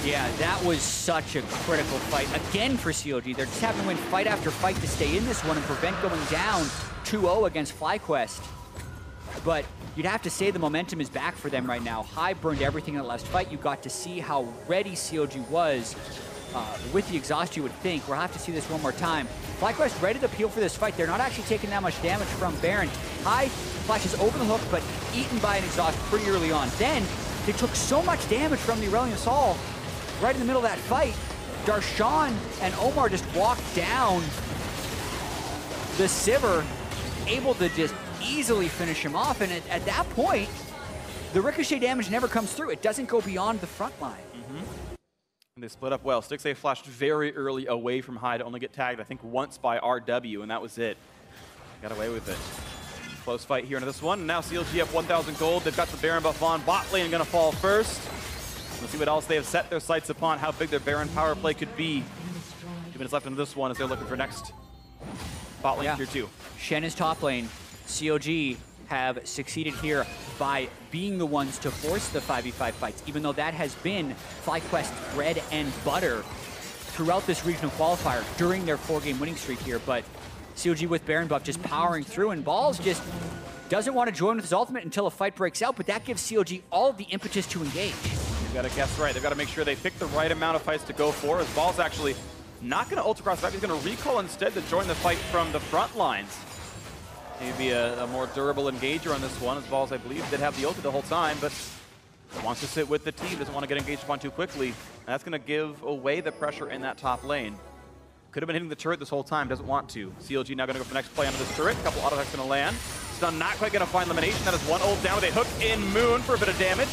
Speaker 2: Yeah, that was such a critical fight. Again for CLG, they're just having to win fight after fight to stay in this one and prevent going down 2-0 against FlyQuest. But you'd have to say the momentum is back for them right now. High burned everything in the last fight. You got to see how ready CLG was. With the exhaust, you would think. We'll have to see this one more time. FlyQuest ready to peel for this fight. They're not actually taking that much damage from Baron. High flashes over the hook, but eaten by an exhaust pretty early on. Then, they took so much damage from the Aurelion Sol right in the middle of that fight. Darshan and Omar just walked down the Sivir, able to just easily finish him off. And at that point, the ricochet damage never comes through. It doesn't go beyond the front line.
Speaker 1: And they split up well. Stixxay flashed very early away from High to only get tagged, I think, once by RW, and that was it. Got away with it. Close fight here into this one. And now CLG up 1,000 gold. They've got the Baron buff on. Bot lane going to fall first. Let's see what else they have set their sights upon, how big their Baron power play could be. 2 minutes left into this one as they're looking for next bot lane tier 2.
Speaker 2: Shen is top lane. CLG have succeeded here by being the ones to force the 5v5 fights, even though that has been FlyQuest's bread and butter throughout this regional qualifier during their 4-game winning streak here. But CLG with Baron buff just powering through, and Balls just doesn't want to join with his ultimate until a fight breaks out, but that gives CLG all of the impetus to engage.
Speaker 1: They've got to guess right. They've got to make sure they pick the right amount of fights to go for, as Balls actually not going to ult across the back. He's going to recall instead to join the fight from the front lines. Maybe a more durable engager on this one, as Balls, I believe, did have the ult the whole time, but wants to sit with the team, doesn't want to get engaged upon too quickly. And that's going to give away the pressure in that top lane. Could have been hitting the turret this whole time, doesn't want to. CLG now going to go for the next play onto this turret. A couple auto attacks going to land. Stun not quite going to find Lemonnation. That is one ult down with a hook in Moon for a bit of damage.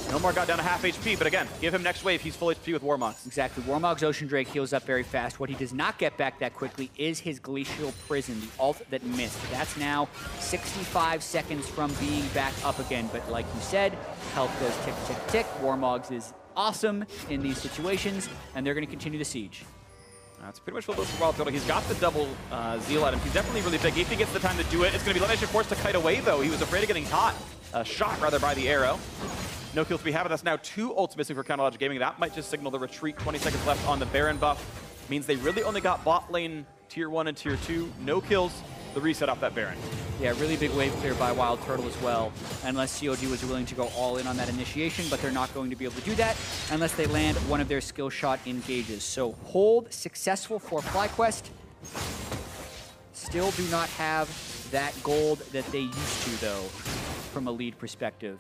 Speaker 1: OmarGod down to half HP, but again, give him next wave. He's full HP with Warmogs.
Speaker 2: Exactly. Warmog's Ocean Drake heals up very fast. What he does not get back that quickly is his Glacial Prison, the ult that missed. That's now 65 seconds from being back up again. But like you said, health goes tick, tick, tick. Warmogs is awesome in these situations, and they're going to continue the siege.
Speaker 1: That's pretty much what goes for WildTurtle. He's got the double Zeal item. He's definitely really big. If he gets the time to do it, it's going to be Lemonnation forced to kite away, though. He was afraid of getting caught. Shot, rather, by the arrow. No kills to be had, but that's now 2 ults missing for Counterlogic Gaming. That might just signal the retreat. 20 seconds left on the Baron buff. Means they really only got bot lane tier 1 and tier 2. No kills. The reset off that Baron.
Speaker 2: Yeah, really big wave clear by WildTurtle as well, unless CLG was willing to go all in on that initiation, but they're not going to be able to do that unless they land one of their skill shot engages. So hold successful for FlyQuest. Still do not have that gold that they used to, though, from a lead perspective.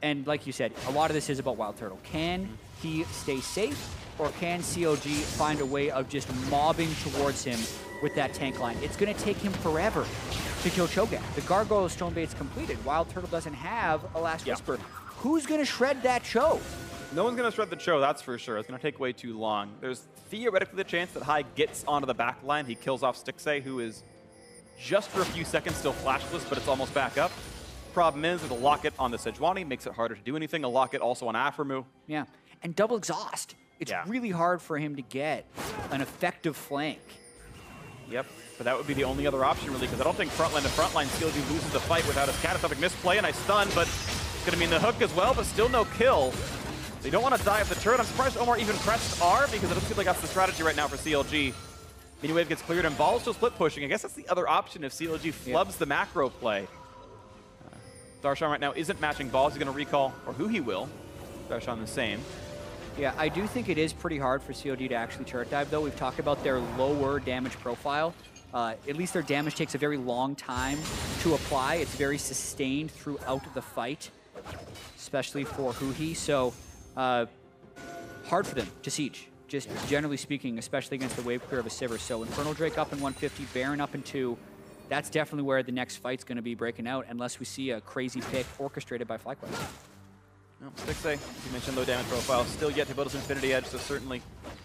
Speaker 2: And like you said, a lot of this is about WildTurtle. Can he stay safe, or can CLG find a way of just mobbing towards him with that tank line? It's going to take him forever to kill Cho'Gath. The Gargoyle Stonebait's completed. WildTurtle doesn't have a Last Whisper. Who's going to shred that Cho?
Speaker 1: No one's going to shred the Cho, that's for sure. It's going to take way too long. There's theoretically the chance that Huhi gets onto the back line. He kills off Stixxay, who is just for a few seconds still flashless, but it's almost back up. Problem is, with a locket on the Sejuani, makes it harder to do anything. A locket also on Aphromoo.
Speaker 2: Yeah, and double exhaust. It's really hard for him to get an effective flank.
Speaker 1: Yep, but that would be the only other option, really, because I don't think frontline to frontline CLG loses the fight without a catastrophic misplay, and I stun, but it's going to mean the hook as well, but still no kill. They don't want to die at the turret. I'm surprised Omar even pressed R, because it doesn't seem like that's the strategy right now for CLG. Mini wave gets cleared, and Ball's still split pushing. I guess that's the other option if CLG flubs the macro play. Darshan right now isn't matching Balls. He's going to recall, or Huhi will. Darshan the same.
Speaker 2: Yeah, I do think it is pretty hard for CLG to actually turret dive, though. We've talked about their lower damage profile. At least their damage takes a very long time to apply. It's very sustained throughout the fight, especially for Huhi. So hard for them to siege, just generally speaking, especially against the wave clear of a Sivir. So Infernal Drake up in 150, Baron up in 2. That's definitely where the next fight's going to be breaking out, unless we see a crazy pick orchestrated by FlyQuest.
Speaker 1: No, Stixxay, as you mentioned, low damage profile, still yet to build his Infinity Edge, so certainly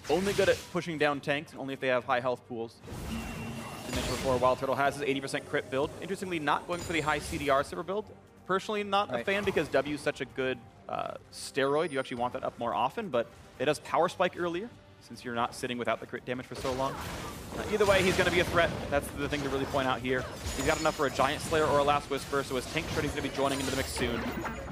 Speaker 1: only good at pushing down tanks, only if they have high health pools. As I mentioned before, WildTurtle has his 80% crit build. Interestingly, not going for the high CDR Sivir build. Personally, not a fan because W is such a good steroid. You actually want that up more often, but it does power spike earlier, since you're not sitting without the crit damage for so long. Either way, he's going to be a threat. That's the thing to really point out here. He's got enough for a Giant Slayer or a Last Whisper, so his tank shredding's going to be joining into the mix soon.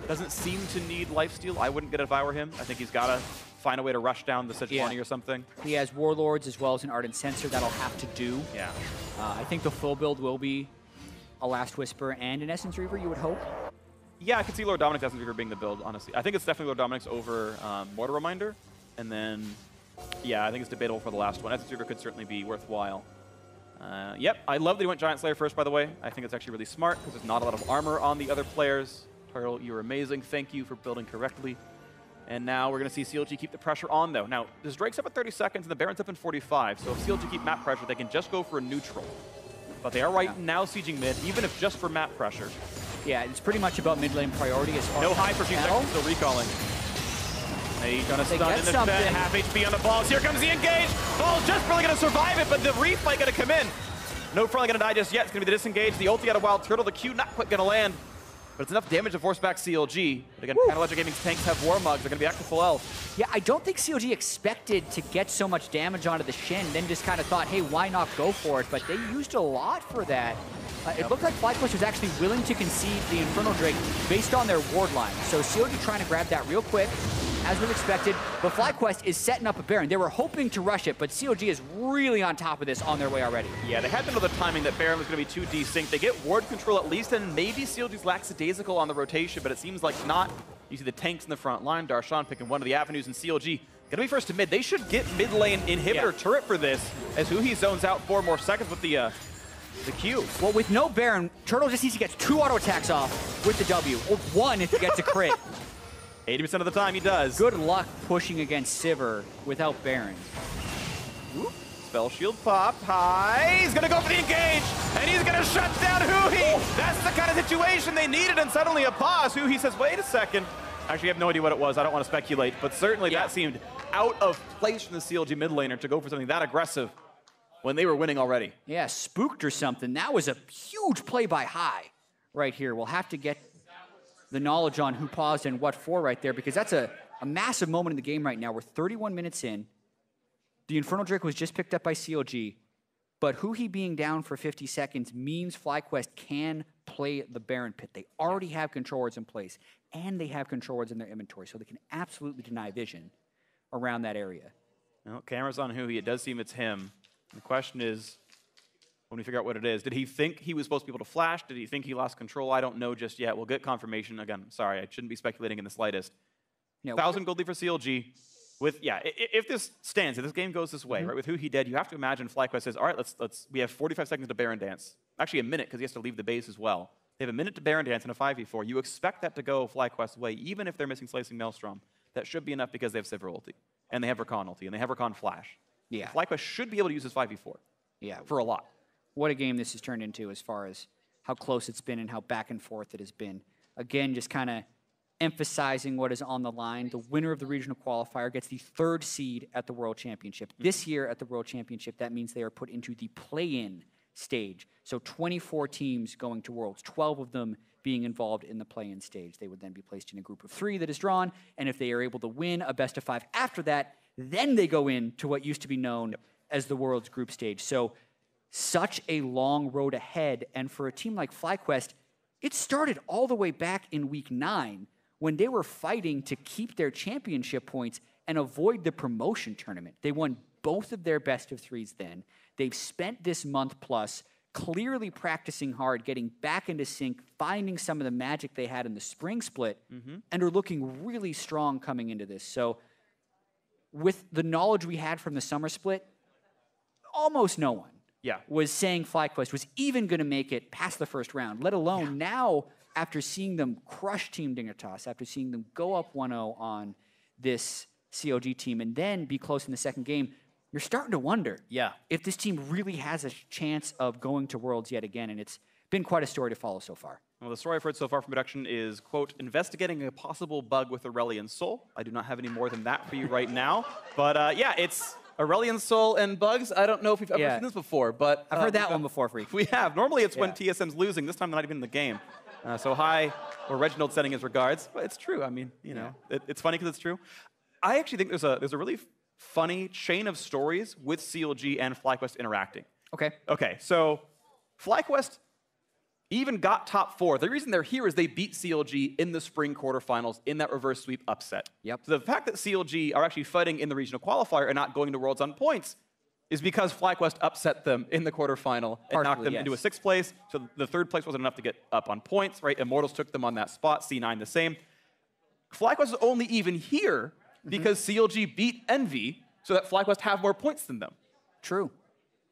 Speaker 1: Doesn't seem to need lifesteal. I wouldn't get it if I were him. I think he's got to find a way to rush down the Sejuani or something.
Speaker 2: He has Warlords as well as an Ardent Sensor that'll have to do.
Speaker 1: Yeah.
Speaker 2: I think the full build will be a Last Whisper and an Essence Reaver, you would hope.
Speaker 1: Yeah, I could see Lord Dominic's Essence Reaver being the build, honestly. I think it's definitely Lord Dominic's over Mortar Reminder, and then yeah, I think it's debatable for the last one. Essence Reaver could certainly be worthwhile. Yep, I love that he went Giant Slayer first, by the way. I think it's actually really smart because there's not a lot of armor on the other players. Turtle, you're amazing. Thank you for building correctly. And now we're going to see CLG keep the pressure on, though. Now, this Drake's up at 30 seconds and the Baron's up in 45, so if CLG keep map pressure, they can just go for a neutral. But they are now sieging mid, even if just for map pressure.
Speaker 2: Yeah, it's pretty much about mid lane priority as far
Speaker 1: no
Speaker 2: as
Speaker 1: high for a few seconds, still recalling. He's gonna stun in the Shen, half HP on the Balls. Here comes the engage. Ball's just barely gonna survive it, but the reef might gonna come in. No friendly gonna die just yet. It's gonna be the disengage. The ulti out of WildTurtle. The Q not quite gonna land, but it's enough damage to force back CLG. But again, Electric Gaming's tanks have War Mugs. They're gonna be back to full health.
Speaker 2: Yeah, I don't think CLG expected to get so much damage onto the Shen, then just kind of thought, hey, why not go for it? But they used a lot for that. It looked like FlyQuest was actually willing to concede the Infernal Drake based on their ward line. So CLG trying to grab that real quick, as was expected, but FlyQuest is setting up a Baron. They were hoping to rush it, but CLG is really on top of this on their way already.
Speaker 1: Yeah, they had to know the timing that Baron was going to be too desynced. They get ward control at least, and maybe CLG's lackadaisical on the rotation, but it seems like not. You see the tanks in the front line, Darshan picking one of the avenues, and CLG gonna be first to mid. They should get mid lane inhibitor turret for this, as Huhi zones out 4 more seconds with the Q.
Speaker 2: Well, with no Baron, Turtle just needs to get 2 auto attacks off with the W, or 1 if he gets a crit.
Speaker 1: 80% of the time he does.
Speaker 2: Good luck pushing against Sivir without Baron.
Speaker 1: Ooh. Spell shield pop, high. He's gonna go for the engage, and he's gonna shut down Huhi. That's the kind of situation they needed, and suddenly a pause. Huhi says, wait a second. Actually, I have no idea what it was. I don't want to speculate, but certainly that seemed out of place from the CLG mid laner to go for something that aggressive when they were winning already.
Speaker 2: Yeah, spooked or something. That was a huge play by High right here. We'll have to get the knowledge on who paused and what for right there, because that's a massive moment in the game right now. We're 31 minutes in. The Infernal Drake was just picked up by CLG, but Huhi being down for 50 seconds means FlyQuest can play the Baron pit. They already have control wards in place, and they have control wards in their inventory, so they can absolutely deny vision around that area.
Speaker 1: Well, camera's on Huhi. It does seem it's him. The question is, when we figure out what it is, did he think he was supposed to be able to flash? Did he think he lost control? I don't know just yet. We'll get confirmation. Again, sorry, I shouldn't be speculating in the slightest. 1,000 gold lead for CLG. With if this stands, if this game goes this way, right, with Huhi dead, you have to imagine FlyQuest says, all right, let's. We have 45 seconds to Baron dance. Actually, a minute because he has to leave the base as well. They have a minute to Baron dance in a 5v4. You expect that to go FlyQuest's way, even if they're missing Slicing Maelstrom. That should be enough because they have Sivir ulti, and they have Rakan ulti, and they have Rakan flash.
Speaker 2: Yeah,
Speaker 1: FlyQuest should be able to use his 5v4.
Speaker 2: Yeah,
Speaker 1: for a lot.
Speaker 2: What a game this has turned into as far as how close it's been and how back and forth it has been. Again, just kind of emphasizing what is on the line. The winner of the regional qualifier gets the 3rd seed at the World Championship. This year at the World Championship, that means they are put into the play-in stage. So 24 teams going to Worlds, 12 of them being involved in the play-in stage. They would then be placed in a group of 3 that is drawn, and if they are able to win a best of 5 after that, then they go into what used to be known as the World's group stage. So such a long road ahead, and for a team like FlyQuest, it started all the way back in week 9 when they were fighting to keep their championship points and avoid the promotion tournament. They won both of their best of 3s then. They've spent this month plus clearly practicing hard, getting back into sync, finding some of the magic they had in the spring split, and are looking really strong coming into this. So with the knowledge we had from the summer split, almost no one was saying FlyQuest was even going to make it past the first round, let alone now, after seeing them crush Team Dignitas, after seeing them go up 1-0 on this CLG team and then be close in the second game, you're starting to wonder if this team really has a chance of going to Worlds yet again, and it's been quite a story to follow so far.
Speaker 1: Well, the story I've heard so far from production is, quote, investigating a possible bug with Aurelion Sol. I do not have any more than that for you right now. But yeah, it's Aurelion Sol and bugs. I don't know if we've ever seen this before, but...
Speaker 2: I've heard that one before, Phreak.
Speaker 1: We have. Normally it's when TSM's losing. This time they're not even in the game. So hi, or Reginald sending his regards. But it's true. I mean, you know, it's funny because it's true. I actually think there's a really funny chain of stories with CLG and FlyQuest interacting. Okay, so FlyQuest even got top 4. The reason they're here is they beat CLG in the spring quarterfinals in that reverse sweep upset. So the fact that CLG are actually fighting in the regional qualifier and not going to Worlds on points is because FlyQuest upset them in the quarterfinal and knocked them into a 6th place. So the 3rd place wasn't enough to get up on points, right? Immortals took them on that spot, C9 the same. FlyQuest is only even here because CLG beat Envy so that FlyQuest have more points than them.
Speaker 2: True.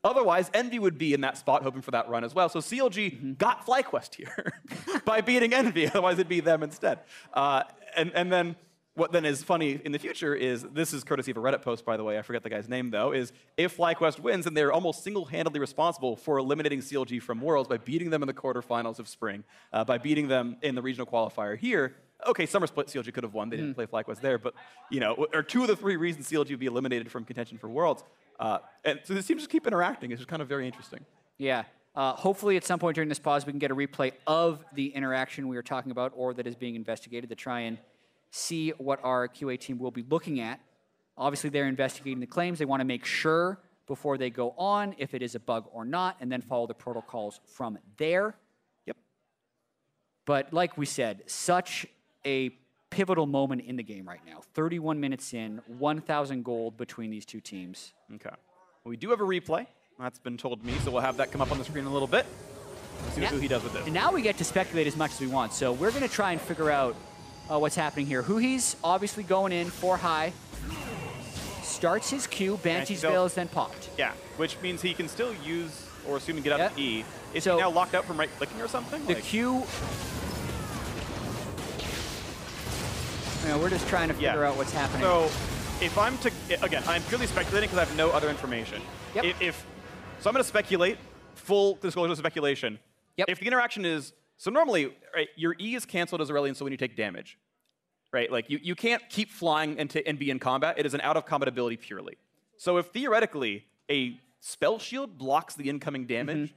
Speaker 1: Otherwise, Envy would be in that spot hoping for that run as well. So CLG got FlyQuest here by beating Envy. Otherwise, it'd be them instead. And then what then is funny in the future is, this is courtesy of a Reddit post, by the way. I forget the guy's name, though, is if FlyQuest wins, then they're almost single-handedly responsible for eliminating CLG from Worlds by beating them in the quarterfinals of spring, by beating them in the regional qualifier here. Okay, Summer Split CLG could have won. They didn't play FlyQuest there, but, you know, are 2 of the 3 reasons CLG would be eliminated from contention for Worlds. And so this teams just keep interacting. It's just kind of very interesting.
Speaker 2: Yeah. Hopefully at some point during this pause we can get a replay of the interaction we were talking about or that is being investigated to try and see what our QA team will be looking at. Obviously they're investigating the claims. They want to make sure before they go on if it is a bug or not and then follow the protocols from there. But like we said, such a pivotal moment in the game right now. 31 minutes in, 1,000 gold between these 2 teams.
Speaker 1: Okay. Well, we do have a replay. That's been told to me, so we'll have that come up on the screen in a little bit. We'll see what Huhi does with this.
Speaker 2: And now we get to speculate as much as we want. So we're going to try and figure out what's happening here. Huhi's obviously going in for high. Starts his Q. Banshee's Veil is then popped.
Speaker 1: Yeah, which means he can still use, or assume and get out of E. Is he now locked out from right-clicking or something?
Speaker 2: The Q... You know, we're just trying to figure out what's happening.
Speaker 1: So, if I'm to... Again, I'm purely speculating because I have no other information. So I'm going to speculate, full disclosure of speculation. If the interaction is... So normally, right, your E is canceled as Aurelion Sol when you take damage. Right? Like, you can't keep flying and be in combat. It is an out-of-combat ability purely. So if theoretically a spell shield blocks the incoming damage,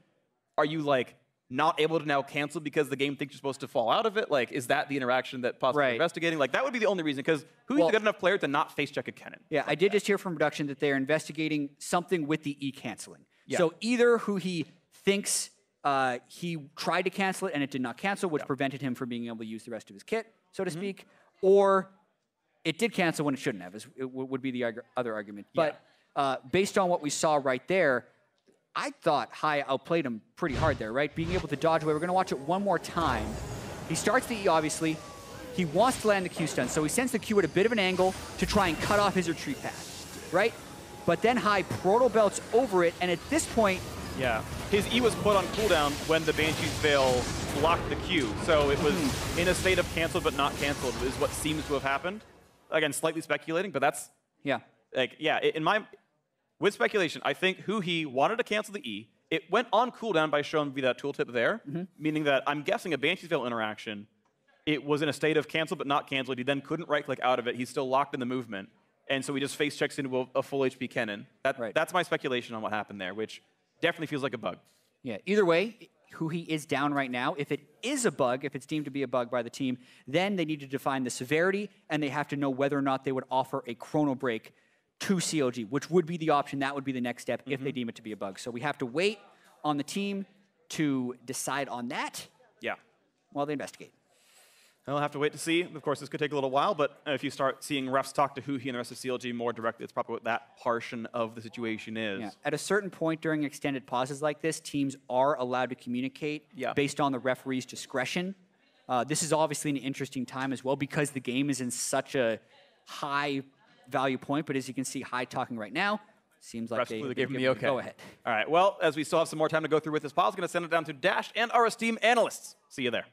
Speaker 1: are you, like, not able to now cancel because the game thinks you're supposed to fall out of it? Like, is that the interaction that possibly investigating? Like, that would be the only reason, because who's a good enough player to not face check a Kennen?
Speaker 2: Yeah, I did just hear from production that they're investigating something with the E canceling. So either Huhi thinks he tried to cancel it and it did not cancel, which prevented him from being able to use the rest of his kit, so to speak, or it did cancel when it shouldn't have, would be the other argument. But based on what we saw right there, I thought Hai outplayed him pretty hard there, right? Being able to dodge away. We're going to watch it one more time. He starts the E, obviously. He wants to land the Q stun, so he sends the Q at a bit of an angle to try and cut off his retreat path, right? But then Hai proto belts over it, and at this point...
Speaker 1: his E was put on cooldown when the Banshee's Veil blocked the Q, so it was in a state of canceled but not canceled is what seems to have happened. Again, slightly speculating, but that's... in my... With speculation, I think Huhi wanted to cancel the E. It went on cooldown by showing me that tooltip there, meaning that I'm guessing a Banshee's Veil interaction it was in a state of canceled but not canceled. He then couldn't right-click out of it. He's still locked in the movement. And so he just face checks into a full HP Kennen. That's my speculation on what happened there, which definitely feels like a bug.
Speaker 2: Yeah, either way, Huhi is down right now. If it is a bug, if it's deemed to be a bug by the team, then they need to define the severity, and they have to know whether or not they would offer a chrono break to CLG, which would be the option. That would be the next step if they deem it to be a bug. So we have to wait on the team to decide on that while they investigate.
Speaker 1: I'll have to wait to see. Of course, this could take a little while, but if you start seeing refs talk to Huhi and the rest of CLG more directly, it's probably what that portion of the situation is.
Speaker 2: Yeah. At a certain point during extended pauses like this, teams are allowed to communicate based on the referee's discretion. This is obviously an interesting time as well because the game is in such a high value point, but as you can see, high talking right now. Seems like they
Speaker 1: gave me okay.
Speaker 2: Go ahead.
Speaker 1: All right, well, as we still have some more time to go through with this pause, I'm going to send it down to Dash and our esteemed analysts. See you there.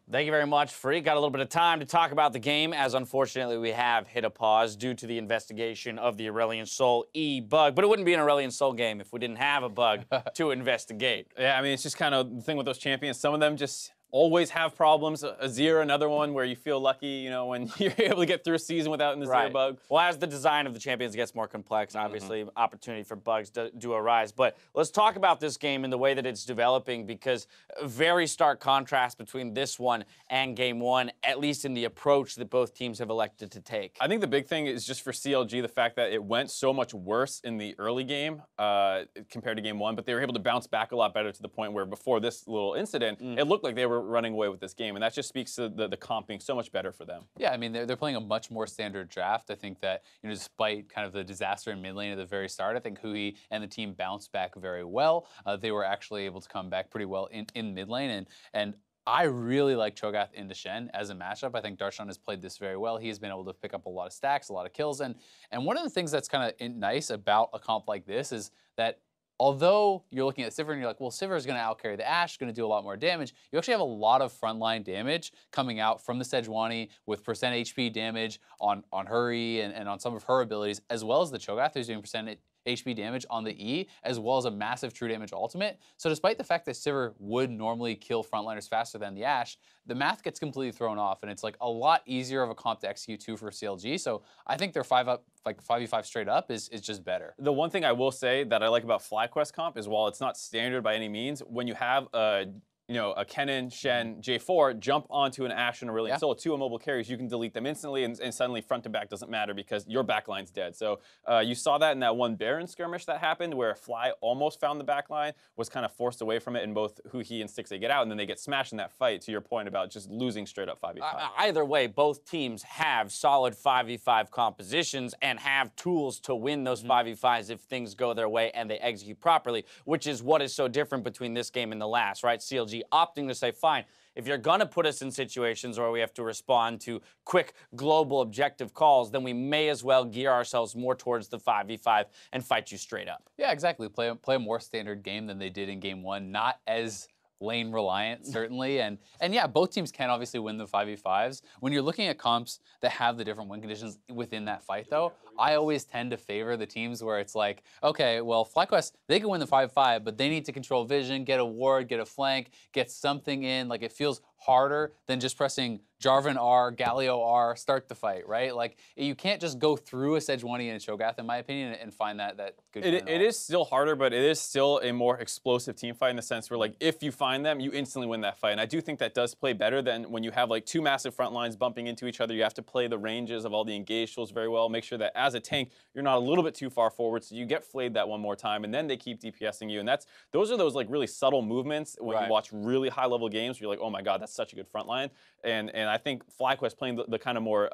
Speaker 3: Thank you very much, Phreak. Got a little bit of time to talk about the game, as unfortunately we have hit a pause due to the investigation of the Aurelion Sol bug. But it wouldn't be an Aurelion Sol game if we didn't have a bug to investigate.
Speaker 4: Yeah, I mean, it's just kind of the thing with those champions. Some of them just always have problems. Azir, another one where you feel lucky, you know, when you're able to get through a season without an Azir bug.
Speaker 3: Well, as the design of the champions gets more complex, obviously opportunity for bugs do arise. But let's talk about this game and the way that it's developing, because a very stark contrast between this one and game one, at least in the approach that both teams have elected to take.
Speaker 4: I think the big thing is just for CLG, the fact that it went so much worse in the early game compared to game one, but they were able to bounce back a lot better to the point where before this little incident, it looked like they were running away with this game, and that just speaks to the comp being so much better for them.
Speaker 5: Yeah, I mean, they're playing a much more standard draft. I think that, you know, despite kind of the disaster in mid lane at the very start, I think Huhi and the team bounced back very well. They were actually able to come back pretty well in mid lane, and I really like Cho'Gath into Shen as a matchup. I think Darshan has played this very well. He has been able to pick up a lot of stacks, a lot of kills, and one of the things that's kind of nice about a comp like this is that although you're looking at Sivir and you're like, well, Sivir is going to outcarry the Ashe, going to do a lot more damage, you actually have a lot of frontline damage coming out from the Sejuani with percent HP damage on Huhi and on some of her abilities, as well as the Cho'Gath who's doing percent HP damage on the E, as well as a massive true damage ultimate. So despite the fact that Sivir would normally kill frontliners faster than the Ashe, the math gets completely thrown off, and it's like a lot easier of a comp to execute too for CLG. So I think their 5v5 straight up is just better.
Speaker 4: The one thing I will say that I like about FlyQuest comp is, while it's not standard by any means, when you have a Kennen, Shen, J4 jump onto an Ashe and Aurelion Sol, two immobile carries, you can delete them instantly, and suddenly front to back doesn't matter because your backline's dead. So you saw that in that one Baron skirmish that happened where Fly almost found the backline, was kind of forced away from it, and both Huhi and Stixxay get out, and then they get smashed in that fight, to your point about just losing straight up 5v5.
Speaker 3: Either way, both teams have solid 5v5 compositions and have tools to win those 5v5s if things go their way and they execute properly, which is what is so different between this game and the last, right? CLG opting to say, fine, if you're going to put us in situations where we have to respond to quick global objective calls, then we may as well gear ourselves more towards the 5v5 and fight you straight up.
Speaker 5: Yeah, exactly. Play a more standard game than they did in game one, not as lane reliant, certainly, and yeah, both teams can obviously win the 5v5s. When you're looking at comps that have the different win conditions within that fight, though, I always tend to favor the teams where it's like, okay, well, FlyQuest, they can win the 5v5, but they need to control vision, get a ward, get a flank, get something in. Like, it feels harder than just pressing Jarvan R, Galio R, start the fight, right? Like, you can't just go through a Sejuani and a Cho'Gath, in my opinion, and find that good.
Speaker 4: It is still harder, but it is still a more explosive team fight in the sense where, like, if you find them, you instantly win that fight. And I do think that does play better than when you have, like, two massive front lines bumping into each other. You have to play the ranges of all the engaged tools very well, make sure that as a tank, you're not a little bit too far forward, so you get flayed that one more time, and then they keep DPSing you. And those are those, like, really subtle movements when you watch really high-level games where you're like, oh my god, that's such a good front line. And I think FlyQuest playing the kind of more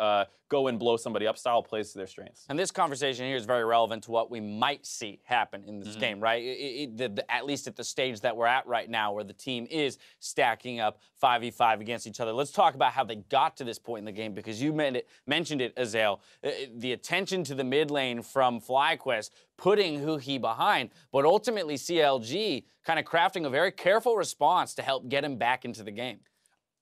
Speaker 4: go and blow somebody up style plays to their strengths.
Speaker 3: And this conversation here is very relevant to what we might see happen in this game, right? At least at the stage that we're at right now, where the team is stacking up 5v5 against each other. Let's talk about how they got to this point in the game, because you mentioned it, Azael. The attention to the mid lane from FlyQuest, putting Huhi behind, but ultimately CLG kind of crafting a very careful response to help get him back into the game.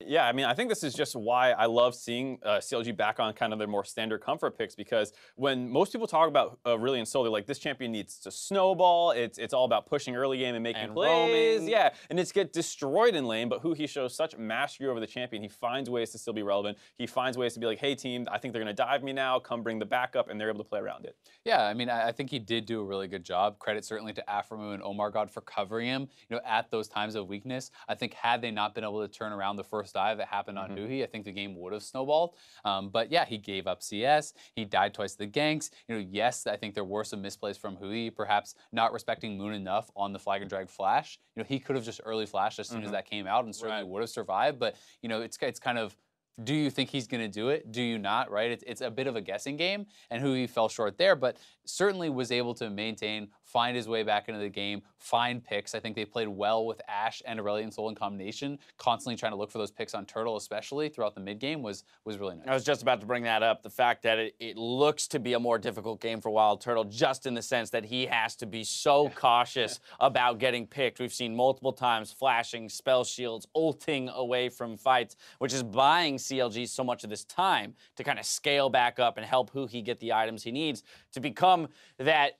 Speaker 4: Yeah, I mean, I think this is just why I love seeing CLG back on kind of their more standard comfort picks, because when most people talk about Aurelion Sol, they're like, this champion needs to snowball. It's all about pushing early game and making plays.
Speaker 3: Roaming.
Speaker 4: Yeah, and it's get destroyed in lane, but Huhi shows such mastery over the champion. He finds ways to still be relevant. He finds ways to be like, hey, team, I think they're going to dive me now. Come bring the backup, and they're able to play around it.
Speaker 5: Yeah, I mean, I think he did do a really good job. Credit certainly to Aphromoo and OmarGod for covering him, at those times of weakness. I think had they not been able to turn around the first dive that happened on Huhi, I think the game would have snowballed. But yeah, he gave up CS. He died twice to the ganks. Yes, I think there were some misplays from Huhi, perhaps not respecting Moon enough on the flag and drag flash. He could have just early flashed as soon as that came out and certainly would have survived. But it's kind of, do you think he's going to do it? Do you not, right? It's a bit of a guessing game, and Huhi fell short there, but certainly was able to maintain, find his way back into the game, find picks. I think they played well with Ashe and Aurelion Sol in combination, constantly trying to look for those picks on Turtle, especially throughout the mid game, was really nice.
Speaker 3: I was just about to bring that up, the fact that it looks to be a more difficult game for WildTurtle, just in the sense that he has to be so cautious about getting picked. We've seen multiple times flashing, spell shields, ulting away from fights, which is buying CLG so much of this time to kind of scale back up and help Huhi get the items he needs to become that,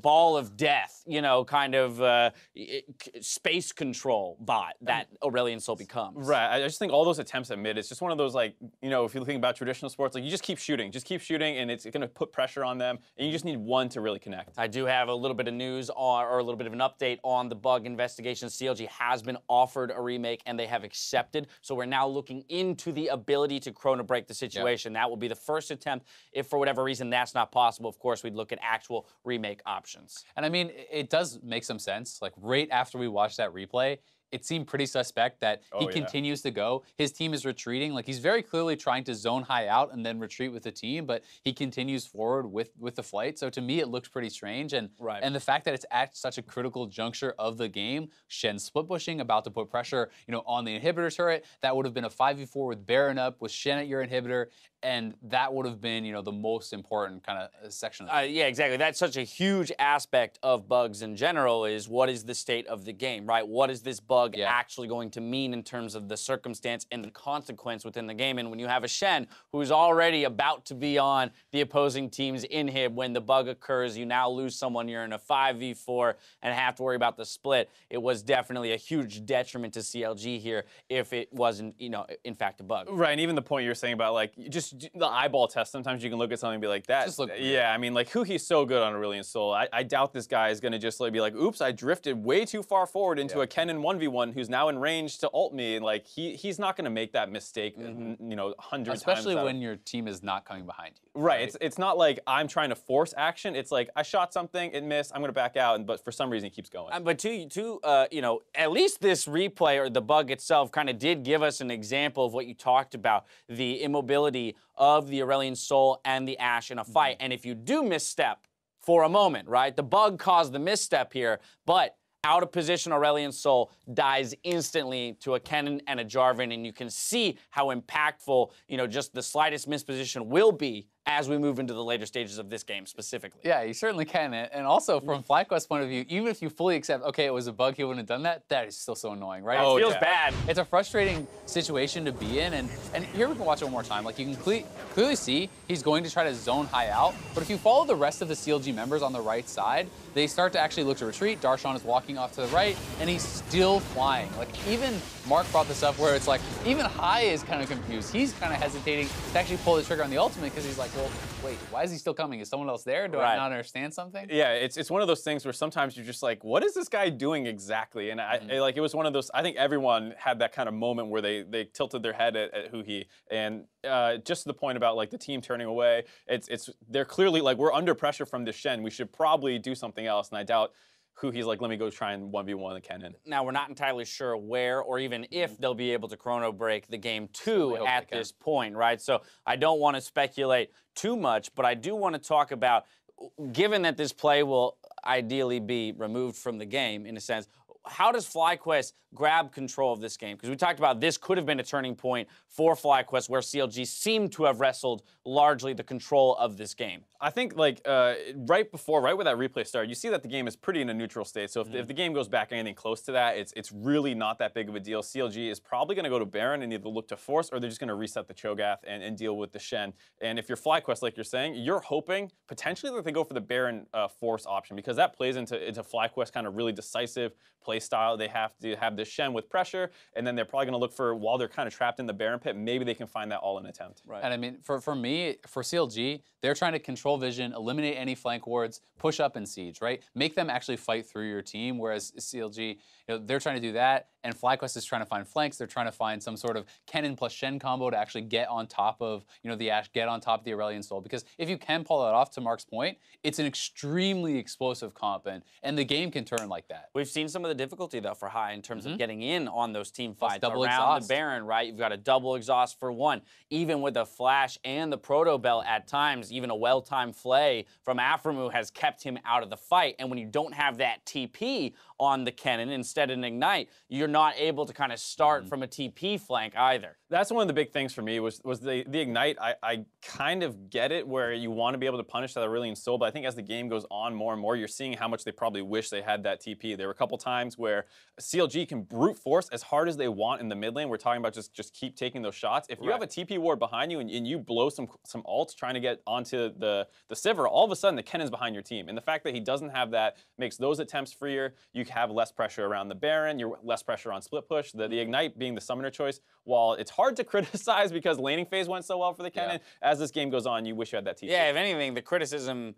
Speaker 3: ball of death, kind of space control bot that Aurelion Sol becomes.
Speaker 4: Right. I just think all those attempts at mid, it's just one of those, like, if you think about traditional sports, like, you just keep shooting, and it's going to put pressure on them, and you just need one to really connect.
Speaker 3: I do have a little bit of news or a little bit of an update on the bug investigation. CLG has been offered a remake, and they have accepted. So we're now looking into the ability to chrono break the situation. That will be the first attempt. If for whatever reason that's not possible, of course, we'd look at actual remake options.
Speaker 5: And I mean, it does make some sense. Like, right after we watched that replay, it seemed pretty suspect that he continues to go. His team is retreating. Like, he's very clearly trying to zone high out and then retreat with the team, but he continues forward with the flight. So to me, it looked pretty strange. And and the fact that it's at such a critical juncture of the game, Shen split pushing, about to put pressure, on the inhibitor turret, that would have been a 5v4 with Baron up, with Shen at your inhibitor, and that would have been, the most important kind of section of
Speaker 3: yeah, exactly. That's such a huge aspect of bugs in general, is what is the state of the game, right? What is this bug actually going to mean in terms of the circumstance and the consequence within the game? And when you have a Shen who's already about to be on the opposing team's inhib, when the bug occurs, you now lose someone, you're in a 5v4 and have to worry about the split. It was definitely a huge detriment to CLG here if it wasn't, in fact, a bug.
Speaker 4: Right, and even the point you're saying about, like, just the eyeball test, sometimes you can look at something and be like, that. Yeah, I mean, like, Huhi's so good on Aurelion Sol. I doubt this guy is going to just be like, oops, I drifted way too far forward into a Kennen 1v1 who's now in range to ult me. And, like, he's not going to make that mistake, 100 times.
Speaker 5: Especially when your team is not coming behind you.
Speaker 4: Right. It's not like I'm trying to force action. It's like, I shot something, it missed, I'm going to back out, but for some reason, it keeps going.
Speaker 3: But at least this replay or the bug itself kind of did give us an example of what you talked about, the immobility of the Aurelion Sol and the Ashe in a fight. And if you do misstep for a moment, right, the bug caused the misstep here, but out of position Aurelion Sol dies instantly to a Kennen and a Jarvan, and you can see how impactful, just the slightest misposition will be as we move into the later stages of this game specifically.
Speaker 5: Yeah, you certainly can. And also, from FlyQuest's point of view, even if you fully accept, okay, it was a bug, he wouldn't have done that, that is still so annoying, right?
Speaker 3: It feels bad.
Speaker 5: It's a frustrating situation to be in, and here we can watch it one more time. Like, you can clearly see he's going to try to zone high out, but if you follow the rest of the CLG members on the right side, they start to actually look to retreat. Darshan is walking off to the right, and he's still flying. Like, even Mark brought this up where it's like, even High is kind of confused. He's kind of hesitating to actually pull the trigger on the ultimate because he's like, well, wait, why is he still coming? Is someone else there? Do I not understand something?
Speaker 4: Yeah, it's one of those things where sometimes you're just like, what is this guy doing exactly? And it was one of those, I think everyone had that kind of moment where they tilted their head at Huhi. And just the point about, like, the team turning away, they're clearly like, we're under pressure from this Shen. We should probably do something else. And I doubt Huhi's like, let me go try and 1v1 the Kennen.
Speaker 3: Now, we're not entirely sure where or even if they'll be able to chrono break the game 2 at this point, right? So I don't want to speculate too much, but I do want to talk about, given that this play will ideally be removed from the game, in a sense, how does FlyQuest grab control of this game? Because we talked about this could have been a turning point for FlyQuest, where CLG seemed to have wrestled largely the control of this game.
Speaker 4: I think like right where that replay started, you see that the game is pretty in a neutral state. So if the game goes back anything close to that, it's really not that big of a deal. CLG is probably going to go to Baron and either look to force, or they're just going to reset the Cho'Gath and deal with the Shen. And if you're FlyQuest, like you're saying, you're hoping potentially that they go for the Baron force option, because that plays into FlyQuest kind of really decisive play style. They have to have this Shen with pressure, and then they're probably going to look for, while they're kind of trapped in the Baron pit, maybe they can find that all-in attempt.
Speaker 3: Right.
Speaker 5: And I mean, for me, for CLG, they're trying to control vision, eliminate any flank wards, push up and siege, right? Make them actually fight through your team, whereas CLG, they're trying to do that, and FlyQuest is trying to find flanks. They're trying to find some sort of Kennen plus Shen combo to actually get on top of, the Ashe, get on top of the Aurelion Sol. Because if you can pull that off, to Mark's point, it's an extremely explosive comp, and the game can turn like that.
Speaker 3: We've seen some of the difficulty, though, for High in terms of getting in on those team fights
Speaker 5: double
Speaker 3: around
Speaker 5: exhaust.
Speaker 3: the Baron, right? You've got a double exhaust for one. Even with the Flash and the Proto Bell at times, even a well-timed flay from Aphromoo has kept him out of the fight. And when you don't have that TP on the Kennen, instead of an Ignite, you're not able to kind of start from a TP flank either.
Speaker 4: That's one of the big things for me was the Ignite. I kind of get it where you want to be able to punish that Aurelion Sol, but I think as the game goes on more and more, you're seeing how much they probably wish they had that TP. There were a couple times where CLG can brute force as hard as they want in the mid lane. We're talking about just keep taking those shots. If you have a TP ward behind you and you blow some ults trying to get onto the Sivir, all of a sudden the Kennen's behind your team. And the fact that he doesn't have that makes those attempts freer. You have less pressure around the Baron, you're less pressure on split push. The Ignite being the summoner choice, while it's hard to criticize because laning phase went so well for the Kennen, as this game goes on, you wish you had that TP.
Speaker 3: Yeah, if anything, the criticism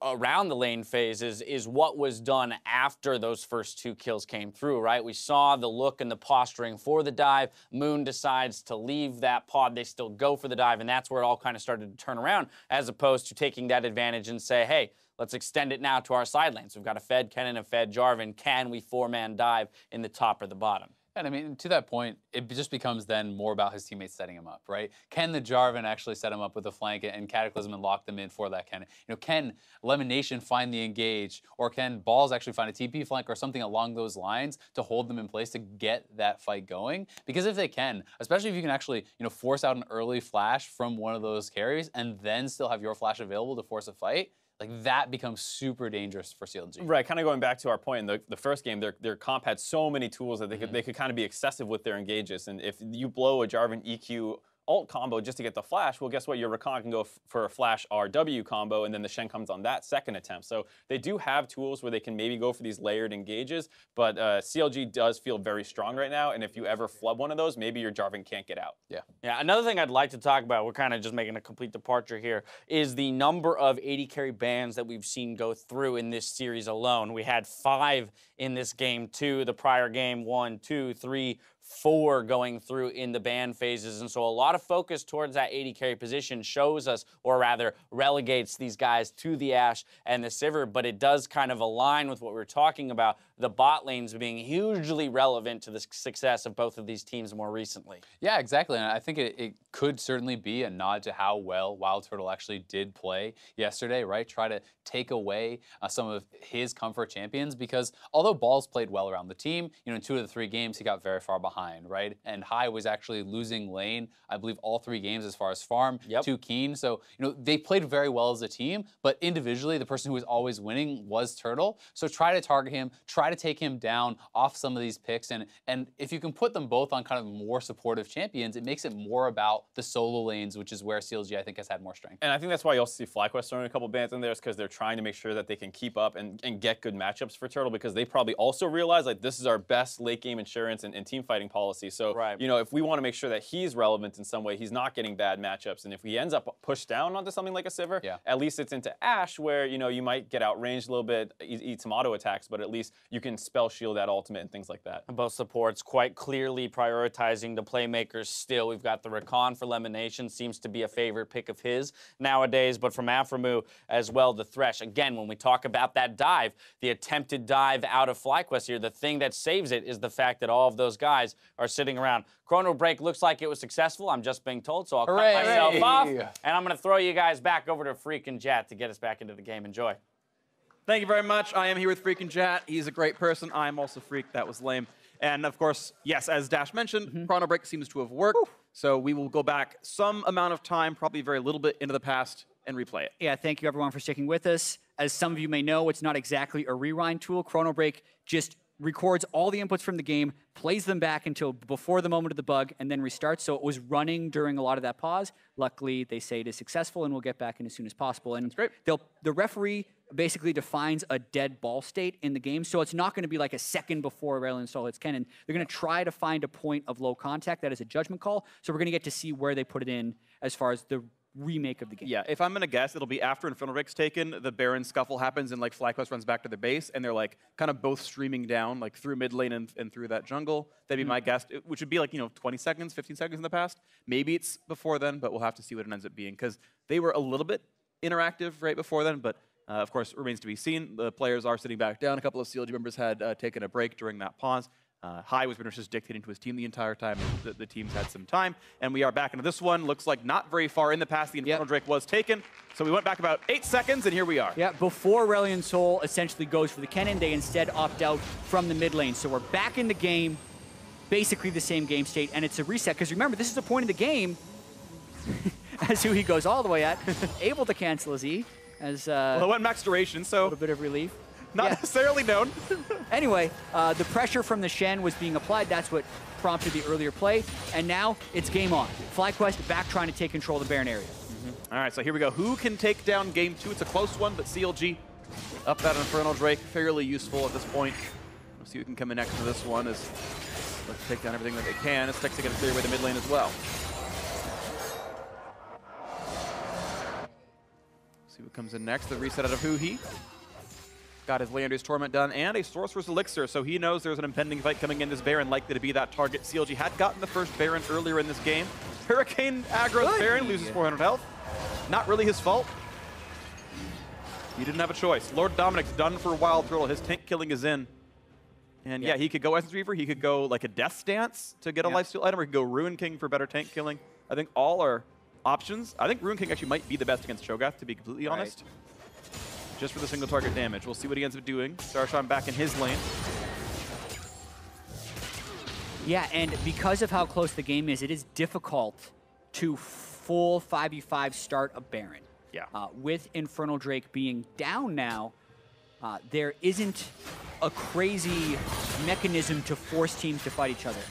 Speaker 3: around the lane phase is what was done after those first 2 kills came through, right? We saw the look and the posturing for the dive. Moon decides to leave that pod. They still go for the dive, and that's where it all kind of started to turn around, as opposed to taking that advantage and say, hey, let's extend it now to our side lanes. We've got a fed Kennen, a fed Jarvan. Can we 4-man dive in the top or the bottom?
Speaker 5: And I mean, to that point, it just becomes then more about his teammates setting him up, right? Can the Jarvan actually set him up with a flank and Cataclysm and lock them in for that Kennen? Can Lemonnation find the engage, or can Balls actually find a TP flank or something along those lines to hold them in place to get that fight going? Because if they can, especially if you can actually, force out an early flash from one of those carries and then still have your flash available to force a fight, like that becomes super dangerous for CLG.
Speaker 4: Right, kind of going back to our point in the first game, their comp had so many tools that they could kind of be excessive with their engages. And if you blow a Jarvan EQ ult combo just to get the flash, well, guess what? Your Rakan can go for a flash RW combo, and then the Shen comes on that second attempt. So they do have tools where they can maybe go for these layered engages, but CLG does feel very strong right now, and if you ever flub one of those, maybe your Jarvan can't get out.
Speaker 5: Yeah.
Speaker 3: Yeah, another thing I'd like to talk about, we're kind of just making a complete departure here, is the number of AD carry bans that we've seen go through in this series alone. We had 5 in this game, 2 the prior game, 1, 2, 3, 4 going through in the ban phases. And so a lot of focus towards that AD carry position shows us, or rather relegates these guys to the Ashe and the Sivir, but it does kind of align with what we were talking about, the bot lanes being hugely relevant to the success of both of these teams more recently.
Speaker 5: Yeah, exactly. And I think it could certainly be a nod to how well WildTurtle actually did play yesterday, right? Try to take away some of his comfort champions, because although Balls played well around the team, in 2 of the 3 games, he got very far behind, right? And High was actually losing lane, I believe, all 3 games as far as farm to Keen. So, they played very well as a team, but individually, the person who was always winning was Turtle. So try to target him, try to take him down off some of these picks. And if you can put them both on kind of more supportive champions, it makes it more about the solo lanes, which is where CLG, I think, has had more strength.
Speaker 4: And I think that's why you also see FlyQuest throwing a couple bans in there, is because they're trying to make sure that they can keep up and get good matchups for Turtle, because they probably also realize, like, this is our best late game insurance and team fighting policy. So, if we want to make sure that he's relevant in some way, he's not getting bad matchups. And if he ends up pushed down onto something like a Sivir, at least it's into Ashe, where, you might get outranged a little bit, eat some auto attacks, but at least you can spell shield that ultimate and things like that.
Speaker 3: Both supports quite clearly prioritizing the playmakers still. We've got the Rakan for Lemonnation, seems to be a favorite pick of his nowadays, but from Aphromoo as well, the Thresh. Again, when we talk about that dive, the attempted dive out of FlyQuest here, the thing that saves it is the fact that all of those guys are sitting around. Chrono Break looks like it was successful, I'm just being told, so I'll cut myself off, and I'm going to throw you guys back over to Phreak and Jatt to get us back into the game. Enjoy.
Speaker 1: Thank you very much. I am here with Phreak and Jatt. He's a great person. I am also Phreak. That was lame. And of course, yes, as Dash mentioned, Chrono Break seems to have worked. So we will go back some amount of time, probably very little bit into the past, and replay it.
Speaker 2: Yeah, thank you everyone for sticking with us. As some of you may know, it's not exactly a rewind tool. Chrono Break just records all the inputs from the game, plays them back until before the moment of the bug, and then restarts. So it was running during a lot of that pause. Luckily, they say it is successful, and we'll get back in as soon as possible. And
Speaker 1: great.
Speaker 2: The referee basically defines a dead ball state in the game, so it's not going to be like a second before Aurelion Sol hits Kennen. They're going to try to find a point of low contact. That is a judgment call. So we're going to get to see where they put it in as far as the remake of the game.
Speaker 1: Yeah, if I'm gonna guess, it'll be after Infernal Break's taken, the Baron scuffle happens, and like FlyQuest runs back to their base, and they're like kind of both streaming down, like through mid lane and through that jungle. That'd be my guess, which would be like 20 seconds, 15 seconds in the past. Maybe it's before then, but we'll have to see what it ends up being because they were a little bit interactive right before then, but of course remains to be seen. The players are sitting back down. A couple of CLG members had taken a break during that pause. Huhi was pretty much just dictating to his team the entire time. The teams had some time. And we are back into this one. Looks like not very far in the past. The Infernal Drake was taken. So we went back about 8 seconds, and here we are.
Speaker 2: Yeah, before Aurelion Sol essentially goes for the Kennen, they instead opt out from the mid lane. So we're back in the game, basically the same game state, and it's a reset. Because remember, this is the point of the game, as Huhi goes all the way at, able to cancel his E. As,
Speaker 1: well, it went max duration, so
Speaker 2: a little bit of relief.
Speaker 1: Not necessarily known.
Speaker 2: Anyway, the pressure from the Shen was being applied. That's what prompted the earlier play. And now it's game on. FlyQuest back trying to take control of the Baron area.
Speaker 1: All right, so here we go. Who can take down game 2? It's a close one, but CLG up that Infernal Drake. Fairly useful at this point. We'll see who can come in next to this one. Let's take down everything that they can. It's Stixxay going to clear away the mid lane as well. See what comes in next. The reset out of Huhi. Got his Leander's Torment done, and a Sorcerer's Elixir, so he knows there's an impending fight coming in. This Baron likely to be that target. CLG had gotten the first Baron earlier in this game. Hurricane aggro's Baron, loses 400 health. Not really his fault. He didn't have a choice. Lord Dominic's done for WildTurtle. His tank killing is in. And yeah, he could go Essence Reaver. He could go like a Death Stance to get a lifesteal item, or he could go Ruin King for better tank killing. I think all are options. I think Ruin King actually might be the best against Cho'Gath, to be completely honest. Just for the single target damage. We'll see what he ends up doing. Darshan back in his lane.
Speaker 2: Yeah, and because of how close the game is, it is difficult to full 5v5 start a Baron.
Speaker 1: Yeah.
Speaker 2: With Infernal Drake being down now, there isn't a crazy mechanism to force teams to fight each other.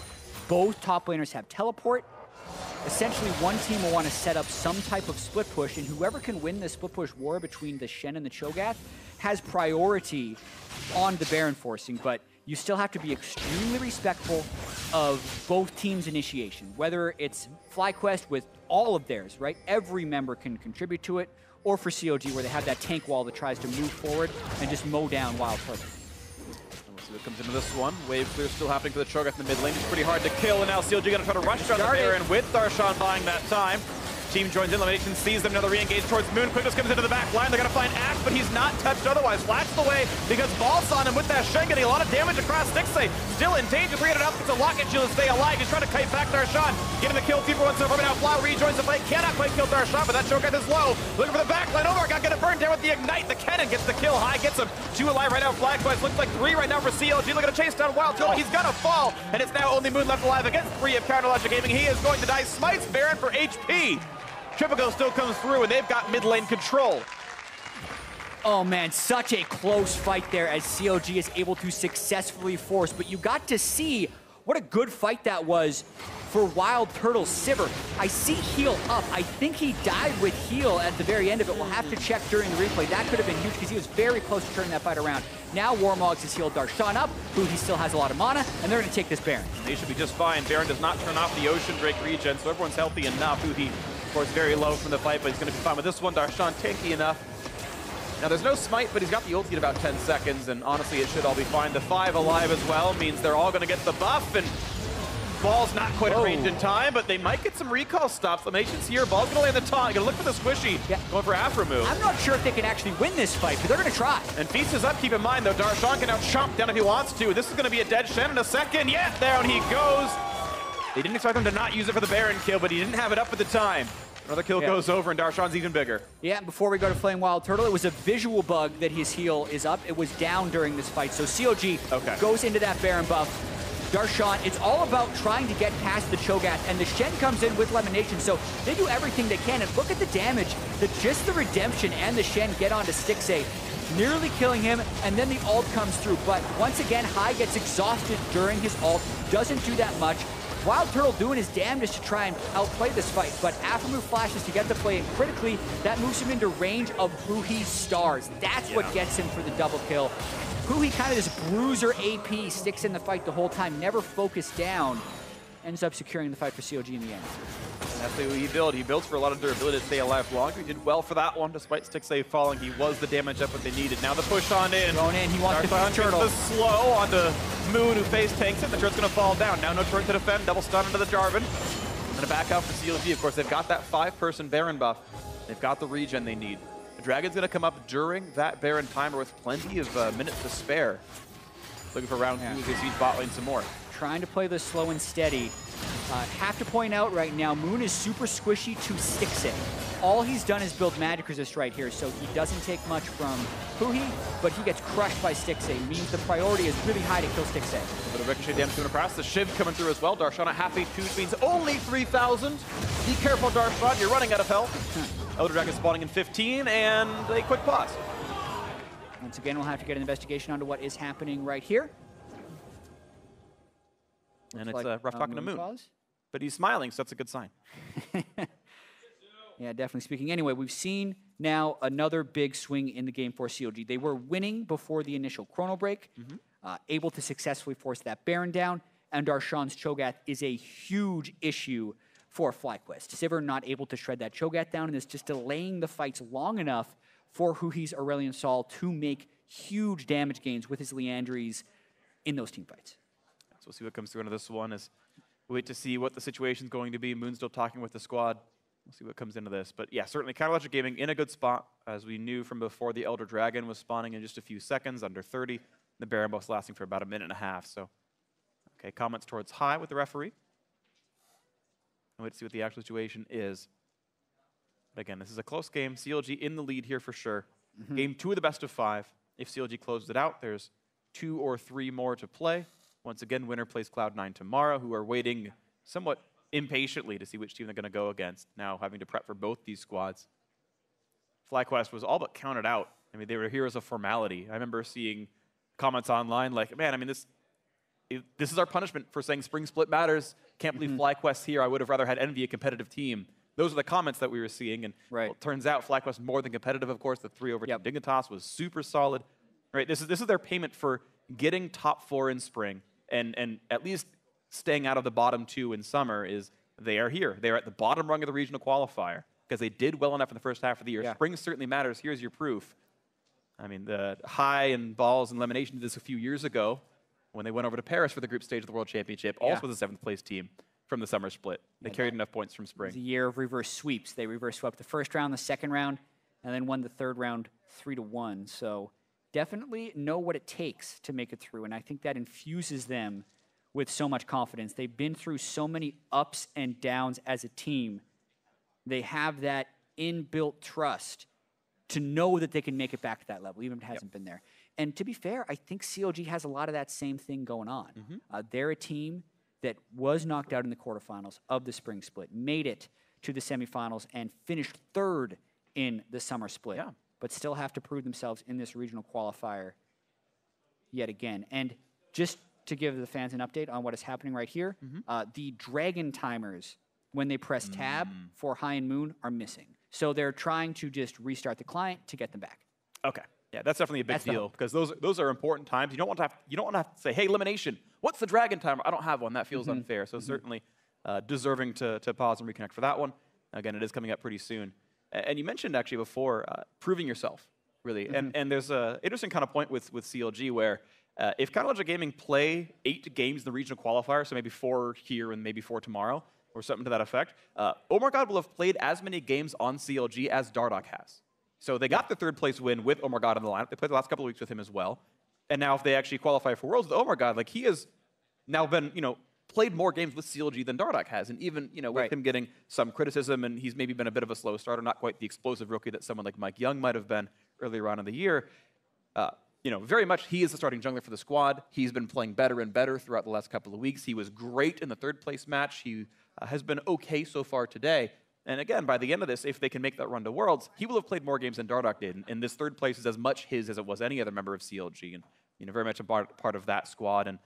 Speaker 2: Both top laners have teleport. Essentially, one team will want to set up some type of split push, and whoever can win the split push war between the Shen and the Cho'Gath has priority on the Baron forcing, but you still have to be extremely respectful of both teams' initiation, whether it's FlyQuest with all of theirs, right? Every member can contribute to it, or for CLG where they have that tank wall that tries to move forward and just mow down WildTurtle.
Speaker 1: We'll see what comes into this one. Wave clear still happening for the Cho'Gath in the mid lane. It's pretty hard to kill, and now CLG going to try to rush down the Baron with Darshan buying that time. Team joins in, Lemonnation sees them, another re-engage towards Moon. Quickness comes into the back line. They're going to find Ashe, but he's not touched otherwise. Flashed away because Ball's on him with that Shen, getting a lot of damage across Stixxay. Still in danger, 300 up. It's a Locket Shield to stay alive. He's trying to kite back Darshan. Getting the kill, Keeper once over, but now Flower rejoins the fight. Cannot quite kill Darshan, but that Cho'Gath is low. Looking for the back line. OmarGod going to burn down with the Ignite. The Kennen gets the kill. Huhi gets him. 2 alive right now. FlyQuest looks like 3 right now for CLG. Looking to chase down WildTurtle. He's going to fall, and it's now only Moon left alive against 3 of Counterlogic Gaming. He is going to die. Smites Baron for HP. Typical still comes through, and they've got mid lane control.
Speaker 2: Oh man, such a close fight there as CLG is able to successfully force, but you got to see what a good fight that was for WildTurtle Sivir. I see heal up. I think he died with heal at the very end of it. We'll have to check during the replay. That could have been huge because he was very close to turning that fight around. Now Warmogs has healed Darshan up, who he still has a lot of mana, and they're going to take this Baron.
Speaker 1: They should be just fine. Baron does not turn off the Ocean Drake regen, so everyone's healthy enough. Huhi, of course, very low from the fight, but he's going to be fine with this one. Darshan tanky enough. Now, there's no smite, but he's got the ulti in about 10 seconds, and honestly, it should all be fine. The 5 alive as well means they're all going to get the buff, and Ball's not quite at range in time, but they might get some recall stops. Lemmonnation's here. Ball's going to land the taunt. Going to look for the squishy.
Speaker 2: Yeah.
Speaker 1: Going for Aphromoo.
Speaker 2: I'm not sure if they can actually win this fight, but they're going to try.
Speaker 1: And Feast is up. Keep in mind, though, Darshan can now chomp down if he wants to. This is going to be a dead Shen in a second. Yeah, down he goes. They didn't expect him to not use it for the Baron kill, but he didn't have it up at the time. Another kill goes over, and Darshan's even bigger.
Speaker 2: Yeah, before we go to Flame WildTurtle, it was a visual bug that his heal is up. It was down during this fight, so CLG goes into that Baron buff. Darshan, it's all about trying to get past the Cho'Gath, and the Shen comes in with Lemonnation, so they do everything they can, and look at the damage that just the Redemption and the Shen get onto Stixxay, nearly killing him, and then the ult comes through. But once again, Huhi gets exhausted during his ult, doesn't do that much. WildTurtle doing his damnedest to try and outplay this fight, but Aphromoo flashes to get the play, and critically, that moves him into range of Huhi's stars. That's what gets him for the double kill. Huhi, kind of this bruiser AP, sticks in the fight the whole time, never focused down, ends up securing the fight for CLG in the end.
Speaker 1: That's the Huhi build. He builds for a lot of durability to stay alive longer. He did well for that one, despite Stixxay falling. He was the damage up what they needed. Now the push on in.
Speaker 2: Going in, he wants
Speaker 1: Darshan
Speaker 2: to turtle.
Speaker 1: the slow onto Moon, who face tanks it. The turret's going to fall down. Now no turret to defend. Double stun into the Jarvan. And a back out for CLG. Of course, they've got that 5-person Baron buff. They've got the regen they need. The Dragon's going to come up during that Baron timer with plenty of minutes to spare. Looking for round 2 as they see bot lane some more.
Speaker 2: Trying to play this slow and steady. Have to point out right now, Moon is super squishy to Stixxay. All he's done is build magic resist right here, so he doesn't take much from Huhi, but he gets crushed by Stixxay. Means the priority is really high to kill Stixxay.
Speaker 1: A bit of ricochet damage coming across. The Shiv coming through as well. Darshan at half HP means only 3,000. Be careful, Darshan. You're running out of health. Elder Dragon spawning in 15, and a quick pause.
Speaker 2: Once again, we'll have to get an investigation onto what is happening right here.
Speaker 1: And it's rough talking to Moon.
Speaker 2: Pause.
Speaker 1: But he's smiling, so that's a good sign.
Speaker 2: Yeah, definitely speaking. Anyway, we've seen now another big swing in the game for CLG. They were winning before the initial chrono break, able to successfully force that Baron down, and Darshan's Cho'Gath is a huge issue for FlyQuest. Sivir not able to shred that Cho'Gath down, and is just delaying the fights long enough for Huhi's Aurelion Sol to make huge damage gains with his Leandries in those team fights.
Speaker 1: So we'll see what comes through into this one. As we wait to see what the situation's going to be. Moon's still talking with the squad. We'll see what comes into this. But yeah, certainly CLG Gaming in a good spot, as we knew from before. The Elder Dragon was spawning in just a few seconds, under 30. The Baron buff's lasting for about a minute and a half. So, okay, comments towards Huhi with the referee. And wait to see what the actual situation is. But again, this is a close game. CLG in the lead here for sure. Game 2 of the best of 5. If CLG closes it out, there's 2 or 3 more to play. Once again, winner plays Cloud9 tomorrow, who are waiting somewhat impatiently to see which team they're going to go against, now having to prep for both these squads. FlyQuest was all but counted out. I mean, they were here as a formality. I remember seeing comments online like, man, I mean, this is our punishment for saying Spring Split matters. Can't believe FlyQuest here. I would have rather had Envy, a competitive team. Those are the comments that we were seeing. And well, it turns out FlyQuest more than competitive, of course. The 3 over Dignitas was super solid. Right, this is their payment for getting top 4 in spring. And at least staying out of the bottom 2 in summer is they are here. They are at the bottom rung of the regional qualifier because they did well enough in the first half of the year. Spring certainly matters. Here's your proof. I mean, the Huhi and Balls and Lemonnation did this a few years ago when they went over to Paris for the group stage of the World Championship, also with a 7th place team from the summer split. They carried enough points from spring.
Speaker 2: It was a year of reverse sweeps. They reverse swept the first round, the second round, and then won the third round 3-1. So definitely know what it takes to make it through, and I think that infuses them with so much confidence. They've been through so many ups and downs as a team. They have that inbuilt trust to know that they can make it back to that level, even if it hasn't been there. And to be fair, I think CLG has a lot of that same thing going on. They're a team that was knocked out in the quarterfinals of the spring split, made it to the semifinals, and finished 3rd in the summer split. But still have to prove themselves in this regional qualifier yet again. And just to give the fans an update on what is happening right here, the Dragon timers, when they press tab for Huhi and Moon, are missing. So they're trying to just restart the client to get them back.
Speaker 1: Okay, yeah, that's definitely a big deal because those are important times. You don't want to have to say, hey, Lemonnation, what's the Dragon timer? I don't have one. That feels unfair. So certainly deserving to pause and reconnect for that one. Again, it is coming up pretty soon. And you mentioned actually before proving yourself, really. And there's an interesting kind of point with CLG where if CLG Gaming play 8 games in the regional qualifier, so maybe 4 here and maybe 4 tomorrow, or something to that effect, OmarGod will have played as many games on CLG as Dardoch has. So they got the 3rd place win with OmarGod in the lineup. They played the last couple of weeks with him as well. And now if they actually qualify for Worlds with OmarGod, like he has now been, played more games with CLG than Dardoch has. And even, with him getting some criticism, and he's maybe been a bit of a slow starter, not quite the explosive rookie that someone like Mike Young might have been earlier on in the year, you know, very much he is the starting jungler for the squad. He's been playing better and better throughout the last couple of weeks. He was great in the third-place match. He has been okay so far today. And again, by the end of this, if they can make that run to Worlds, he will have played more games than Dardoch did. And this third place is as much his as it was any other member of CLG. And, you know, very much a part of that squad. And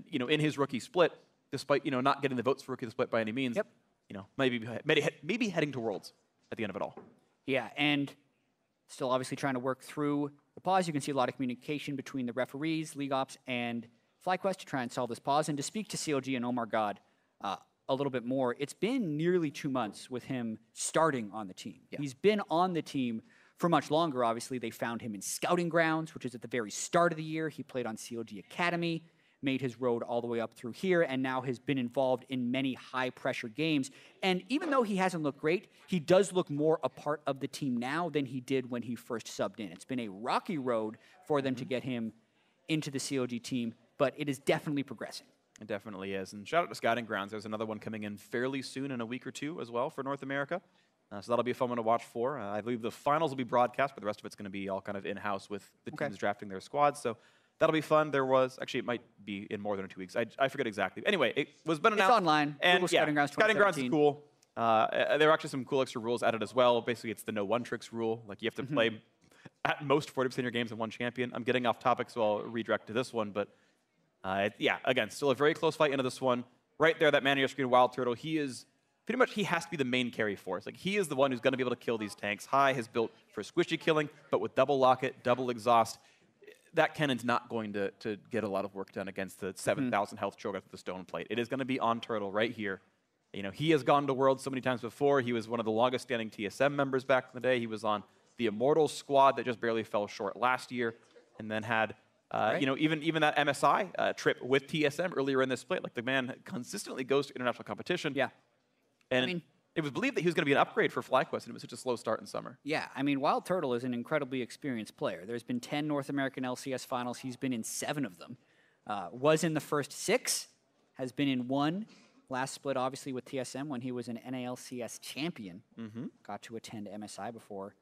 Speaker 1: you know, in his rookie split, despite, you know, not getting the votes for rookie of the split by any means, you know, maybe heading to Worlds at the end of it all.
Speaker 2: Yeah, and still obviously trying to work through the pause. You can see a lot of communication between the referees, League Ops, and FlyQuest to try and solve this pause. And to speak to CLG and OmarGod a little bit more, it's been nearly 2 months with him starting on the team. Yeah. He's been on the team for much longer. Obviously, they found him in Scouting Grounds, which is at the very start of the year. He played on CLG Academy, made his road all the way up through here, and now has been involved in many high-pressure games. And even though he hasn't looked great, he does look more a part of the team now than he did when he first subbed in. It's been a rocky road for them to get him into the CLG team, but it is definitely progressing.
Speaker 1: It definitely is. And shout out to Scouting Grounds. There's another one coming in fairly soon, in a week or two as well, for North America. So that'll be a fun one to watch for. I believe the finals will be broadcast, but the rest of it's going to be all kind of in-house with the teams drafting their squads. So that'll be fun. There was, actually, it might be in more than 2 weeks. I forget exactly. Anyway, it was been announced.
Speaker 2: It's online.
Speaker 1: And
Speaker 2: Scouting Grounds 2017.
Speaker 1: Scouting Grounds is cool. There are actually some cool extra rules added as well. Basically, it's the no one tricks rule. Like, you have to play at most 40% of your games in one champion. I'm getting off topic, so I'll redirect to this one. But yeah, again, still a very close fight into this one. Right there, that man on your screen, WildTurtle, he is pretty much, he has to be the main carry force. Like, he is the one who's going to be able to kill these tanks. High has built for squishy killing, but with double locket, double exhaust, that Kennen's not going to get a lot of work done against the 7,000 health Cho'Gath with the stone plate. It is going to be on Turtle right here. You know, he has gone to Worlds so many times before. He was one of the longest standing TSM members back in the day. He was on the Immortals squad that just barely fell short last year, and then had you know, even that MSI trip with TSM earlier in this split. Like, the man consistently goes to international competition.
Speaker 2: Yeah.
Speaker 1: And I mean, it was believed that he was going to be an upgrade for FlyQuest, and it was such a slow start in summer.
Speaker 2: Yeah, I mean, WildTurtle is an incredibly experienced player. There's been 10 North American LCS finals. He's been in 7 of them. Was in the first 6, has been in 1. Last split, obviously, with TSM when he was an NA LCS champion. Got to attend MSI before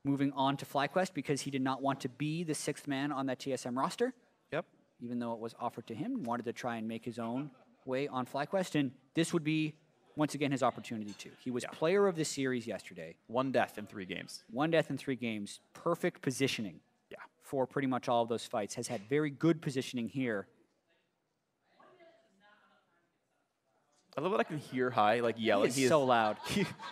Speaker 2: moving on to FlyQuest because he did not want to be the 6th man on that TSM roster.
Speaker 1: Yep.
Speaker 2: Even though it was offered to him, wanted to try and make his own way on FlyQuest, and this would be, once again, his opportunity too. He was player of the series yesterday.
Speaker 1: 1 death in 3 games.
Speaker 2: 1 death in 3 games. Perfect positioning for pretty much all of those fights. Has had very good positioning here.
Speaker 1: I love that I can hear High, like, yelling.
Speaker 2: He is so loud.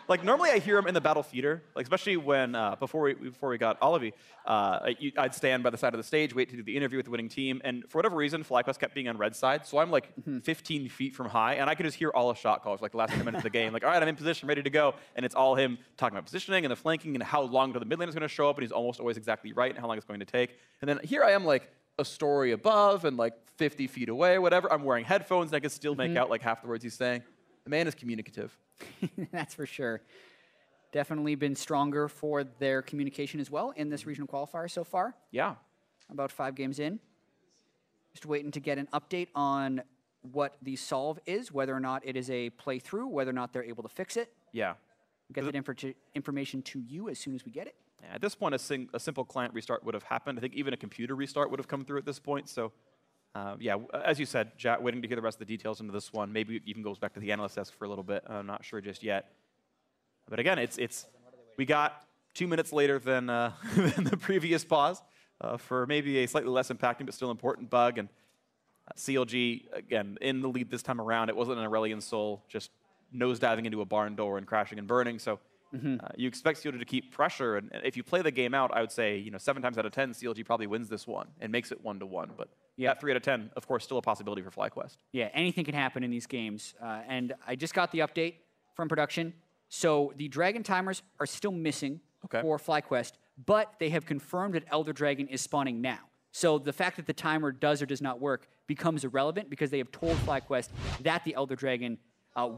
Speaker 1: Like, normally I hear him in the battle feeder, like, especially when, before we got Olivie, I'd stand by the side of the stage, wait to do the interview with the winning team, and for whatever reason, FlyQuest kept being on red side, so I'm, like, 15 feet from High, and I could just hear all his shot calls, like, the last 10 minutes of the game. Like, all right, I'm in position, ready to go, and it's all him talking about positioning and the flanking and how long till the mid lane is going to show up, and he's almost always exactly right and how long it's going to take. And then here I am, like, a story above and, like, 50 feet away, whatever. I'm wearing headphones, and I can still make out, like, half the words he's saying. The man is communicative.
Speaker 2: That's for sure. Definitely been stronger for their communication as well in this regional qualifier so far.
Speaker 1: Yeah.
Speaker 2: About 5 games in. Just waiting to get an update on what the solve is, whether or not it is a playthrough, whether or not they're able to fix it.
Speaker 1: Yeah.
Speaker 2: We'll get that information to you as soon as we get it.
Speaker 1: Yeah, at this point, a simple client restart would have happened. I think even a computer restart would have come through at this point. So, yeah, as you said, Jatt, waiting to hear the rest of the details into this one. Maybe it even goes back to the analyst desk for a little bit. I'm not sure just yet. But again, we got 2 minutes later than, than the previous pause for maybe a slightly less impacting but still important bug. And CLG, again, in the lead this time around. It wasn't an Aurelion Sol just nosediving into a barn door and crashing and burning. So you expect CLG to keep pressure. And if you play the game out, I would say, you know, 7 times out of 10, CLG probably wins this one and makes it 1-1. But that 3 out of 10, of course, still a possibility for FlyQuest.
Speaker 2: Yeah, anything can happen in these games. And I just got the update from production. So the Dragon timers are still missing for FlyQuest, but they have confirmed that Elder Dragon is spawning now. So the fact that the timer does or does not work becomes irrelevant because they have told FlyQuest that the Elder Dragon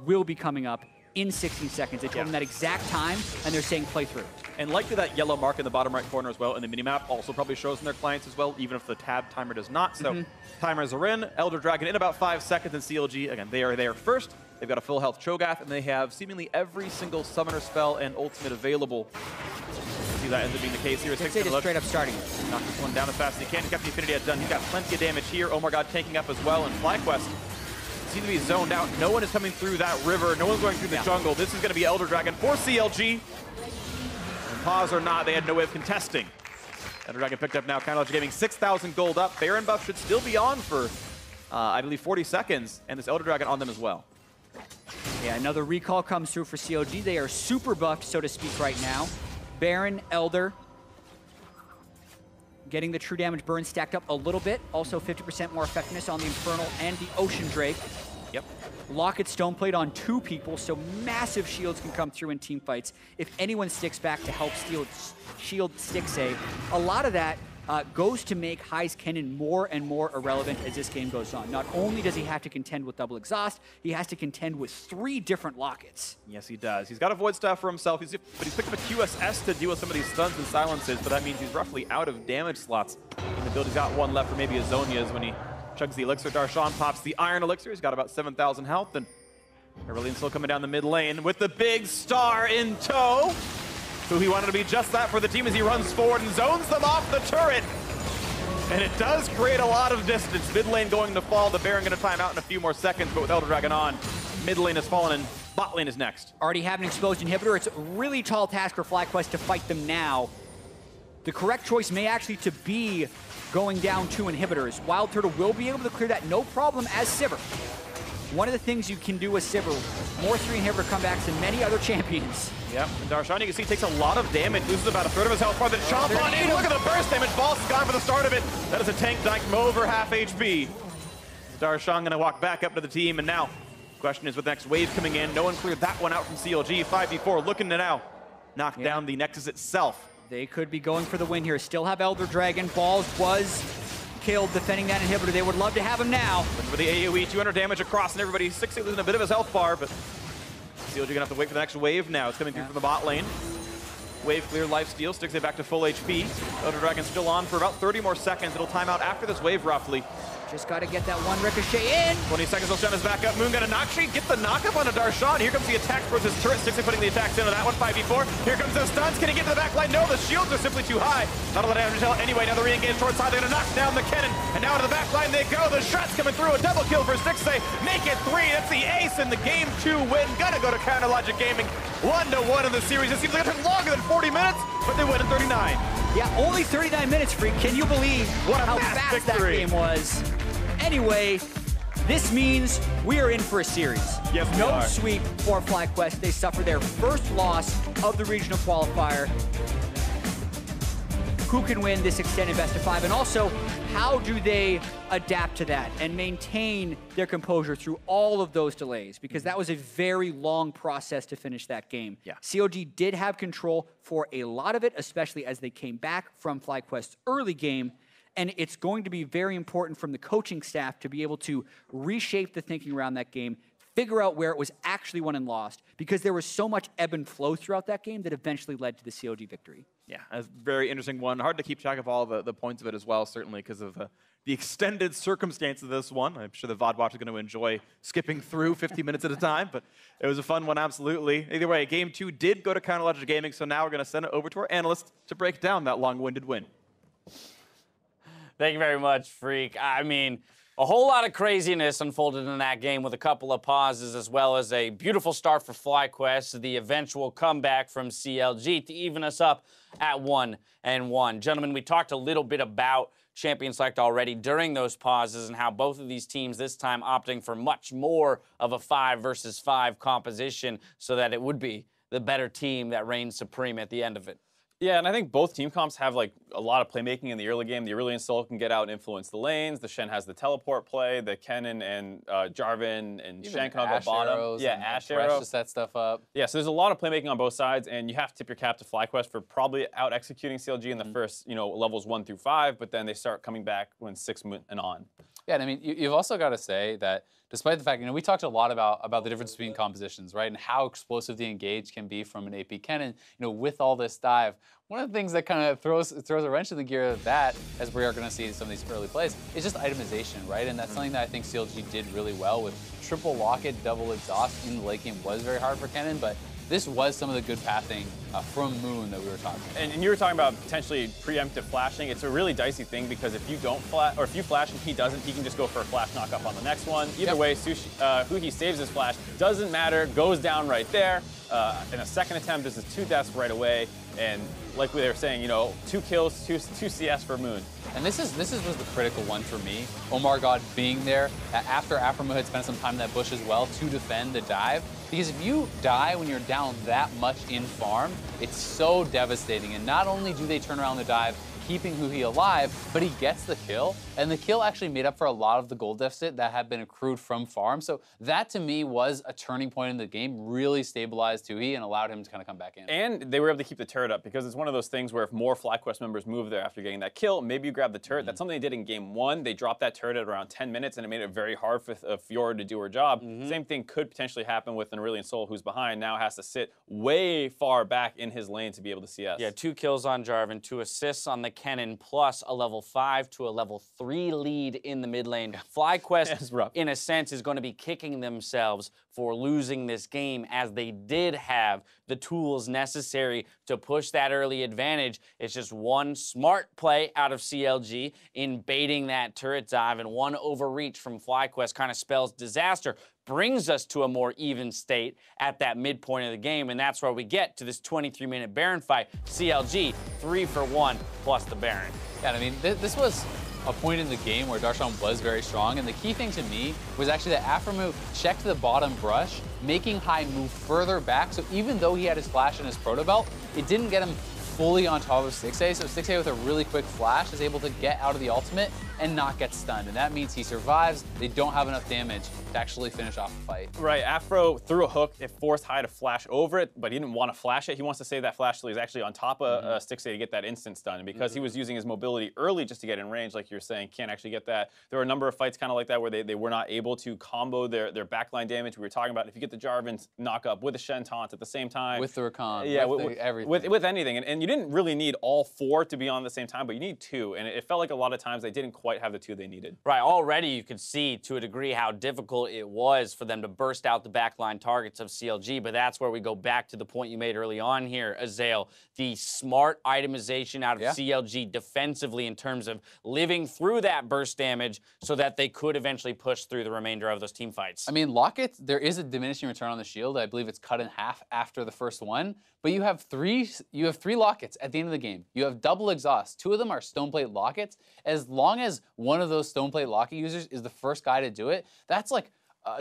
Speaker 2: will be coming up in 16 seconds. They told them that exact time, and they're saying play through. And likely that yellow mark in the bottom right corner as well in the minimap also probably shows in their clients as well, even if the tab timer does not. So timers are in. Elder Dragon in about 5 seconds, and CLG, again, they are there first. They've got a full health Cho'Gath, and they have seemingly every single summoner spell and ultimate available.
Speaker 1: see that ends up being the case here.
Speaker 2: Stixxay just straight up starting it.
Speaker 1: Knock this one down as fast as he can. He's got the Infinity done. He's got plenty of damage here. OmarGod tanking up as well, and FlyQuest seems to be zoned out. No one is coming through that river. No one's going through the jungle. This is going to be Elder Dragon for CLG. And pause or not, they had no way of contesting. Elder Dragon picked up now. CLG Gaming 6,000 gold up. Baron buff should still be on for, I believe, 40 seconds. And this Elder Dragon on them as well.
Speaker 2: Yeah, another recall comes through for CLG. They are super buffed, so to speak, right now. Baron, Elder, getting the true damage burn stacked up a little bit. Also 50% more effectiveness on the Infernal and the Ocean Drake.
Speaker 1: Yep.
Speaker 2: Locket Stoneplate on 2 people, so massive shields can come through in team fights. If anyone sticks back to help shield Stixxay, a lot of that goes to make Huhi's Kennen more and more irrelevant as this game goes on. Not only does he have to contend with double exhaust, he has to contend with 3 different lockets.
Speaker 1: Yes, he does. He's got a Void Staff for himself, but he's picked up a QSS to deal with some of these stuns and silences, but that means he's roughly out of damage slots in the build. He's got one left for maybe a Zhonya's when he chugs the Elixir. Darshan pops the Iron Elixir. He's got about 7,000 health, and Aurelion Sol coming down the mid lane with the big star in tow. Huhi wanted to be just that for the team as he runs forward and zones them off the turret. And it does create a lot of distance. Mid lane going to fall. The Baron going to time out in a few more seconds, but with Elder Dragon on, mid lane has fallen and bot lane is next.
Speaker 2: Already have an exposed inhibitor. It's a really tall task for FlyQuest to fight them now. The correct choice may actually to be going down 2 inhibitors. WildTurtle will be able to clear that no problem as Sivir. One of the things you can do with Sivir, more 3 inhibitor comebacks than many other champions.
Speaker 1: Yep, and Darshan, you can see, takes a lot of damage, loses about a third of his health bar. The chomp on in, look at the burst damage. Boss is gone for the start of it. That is a tank dying from over half HP. Darshan gonna walk back up to the team, and now, question is with the next wave coming in. No one cleared that one out from CLG. 5v4, looking to now knock down the Nexus itself.
Speaker 2: They could be going for the win here. Still have Elder Dragon. Balls was killed defending that inhibitor. They would love to have him now.
Speaker 1: Looking for the AoE, 200 damage across, and everybody Stixxay losing a bit of his health bar, but CLG gonna have to wait for the next wave now. It's coming through from the bot lane. Wave clear, life steal, Stixxay back to full HP. Elder Dragon still on for about 30 more seconds. It'll time out after this wave, roughly.
Speaker 2: Just got to get that one ricochet in.
Speaker 1: 20 seconds till Shen is back up. Moon gonna knock sheet, get the knock-up on a Darshan. Here comes the attack towards his turret. Stixxay putting the attacks into that one, 5v4. Here comes the stuns. Can he get to the back line? No, the shields are simply too high. Not a lot of damage anyway. Now the re-engage towards side. They're gonna knock down the Kennen. And now to the back line they go. The shot's coming through. A double kill for Stixxay. Make it 3. That's the ace in the game 2 win. Gonna go to Counterlogic Gaming. 1-1 in the series. It seems like it took longer than 40 minutes, but they win in 39.
Speaker 2: Yeah, only 39 minutes, Phreak. Can you believe how fast that game was? Anyway, this means we are in for a series.
Speaker 1: Yes, we
Speaker 2: no
Speaker 1: are.
Speaker 2: sweep for FlyQuest. They suffer their first loss of the regional qualifier. Who can win this extended best of 5? And also, how do they adapt to that and maintain their composure through all of those delays? Because that was a very long process to finish that game.
Speaker 1: Yeah.
Speaker 2: CLG did have control for a lot of it, especially as they came back from FlyQuest's early game. And it's going to be very important from the coaching staff to be able to reshape the thinking around that game, figure out where it was actually won and lost, because there was so much ebb and flow throughout that game that eventually led to the CLG victory.
Speaker 1: Yeah, a very interesting one. Hard to keep track of all the points of it as well, certainly because of the extended circumstance of this one. I'm sure the VOD watch is going to enjoy skipping through 50 minutes at a time, but it was a fun one, absolutely. Either way, Game 2 did go to Counterlogic Gaming, so now we're going to send it over to our analyst to break down that long-winded win.
Speaker 3: Thank you very much, Phreak. I mean, a whole lot of craziness unfolded in that game with a couple of pauses, as well as a beautiful start for FlyQuest, the eventual comeback from CLG to even us up at 1-1. Gentlemen, we talked a little bit about Champion Select already during those pauses and how both of these teams this time opting for much more of a 5 versus 5 composition so that it would be the better team that reigns supreme at the end of it.
Speaker 4: Yeah, and I think both team comps have like a lot of playmaking in the early game. The Aurelion Sol can get out and influence the lanes. The Shen has the teleport play. The Kennen and Jarvan and Shen come up at bottom. Yeah, Ashe arrow.
Speaker 5: to set stuff up.
Speaker 4: Yeah, so there's a lot of playmaking on both sides, and you have to tip your cap to FlyQuest for probably out executing CLG in the first, levels 1 through 5, but then they start coming back when 6 and on.
Speaker 5: Yeah, and I mean, you've also got to say that despite the fact, we talked a lot about the difference between compositions, right, and how explosive the engage can be from an AP Kennen, with all this dive. One of the things that kind of throws a wrench in the gear of that, as we are going to see in some of these early plays, is just itemization, right? And that's something that I think CLG did really well with triple locket, double exhaust in the late game was very hard for Kennen, but this was some of the good pathing from Moon that we were talking about.
Speaker 4: And you were talking about potentially preemptive flashing. It's a really dicey thing because if you don't flash, or if you flash and he doesn't, he can just go for a flash knock-up on the next one. Either way, Huhi saves his flash. Doesn't matter, goes down right there. In a second attempt, this is 2 deaths right away. And like they were saying, you know, 2 kills, 2 CS for Moon.
Speaker 5: And this was the critical one for me. OmarGod being there after Aphromoo had spent some time in that bush as well to defend the dive. Because if you die when you're down that much in farm, it's so devastating. And not only do they turn around the dive, keeping Huhi alive, but he gets the kill. And the kill actually made up for a lot of the gold deficit that had been accrued from farm. So that to me was a turning point in the game, really stabilized Huhi and allowed him to kind of come back in.
Speaker 4: And they were able to keep the turret up because it's one of those things where if more FlyQuest members move there after getting that kill, maybe you grab the turret. That's something they did in game 1. They dropped that turret at around 10 minutes and it made it very hard for Fjord to do her job. Same thing could potentially happen with an Aurelion Sol who's behind, now has to sit way far back in his lane to be able to CS.
Speaker 3: Yeah, 2 kills on Jarvan, 2 assists on the Kennen, plus a level 5 to a level 3 lead in the mid lane. FlyQuest, in a sense, is going to be kicking themselves for losing this game, as they did have the tools necessary to push that early advantage. It's just one smart play out of CLG in baiting that turret dive, and one overreach from FlyQuest kind of spells disaster. Brings us to a more even state at that midpoint of the game, and that's where we get to this 23-minute Baron fight. CLG 3 for 1 plus the Baron.
Speaker 5: Yeah, I mean, this was a point in the game where Darshan was very strong, and the key thing to me was actually that Aphromoo checked the bottom brush, making High move further back, so even though he had his flash and his proto belt, it didn't get him fully on top of Stixxay, so Stixxay with a really quick flash is able to get out of the ultimate and not get stunned, and that means he survives. They don't have enough damage to actually finish off the fight.
Speaker 4: Right, Aphro threw a hook, it forced High to flash over it, but he didn't want to flash it. He wants to save that flash till he's actually on top of Stixxay to get that instant stun, and because he was using his mobility early just to get in range, like you're saying, can't actually get that. There were a number of fights kind of like that where they were not able to combo their backline damage. We were talking about if you get the Jarvan knock up with the Shen taunt at the same time.
Speaker 5: With the Rakan,
Speaker 4: yeah,
Speaker 5: with everything.
Speaker 4: With anything, and you didn't really need all 4 to be on at the same time, but you need 2, and it felt like a lot of times they didn't quite have the 2 they needed.
Speaker 3: Right, already you could see to a degree how difficult it was for them to burst out the backline targets of CLG, but that's where we go back to the point you made early on here, Azael. The smart itemization out of CLG defensively in terms of living through that burst damage so that they could eventually push through the remainder of those team fights.
Speaker 5: I mean, Lockets, there is a diminishing return on the shield. I believe it's cut in half after the first one, but you have three Lockets at the end of the game. You have double exhaust. 2 of them are Stoneplate Lockets. As long as one of those Stoneplate Locket users is the first guy to do it, that's like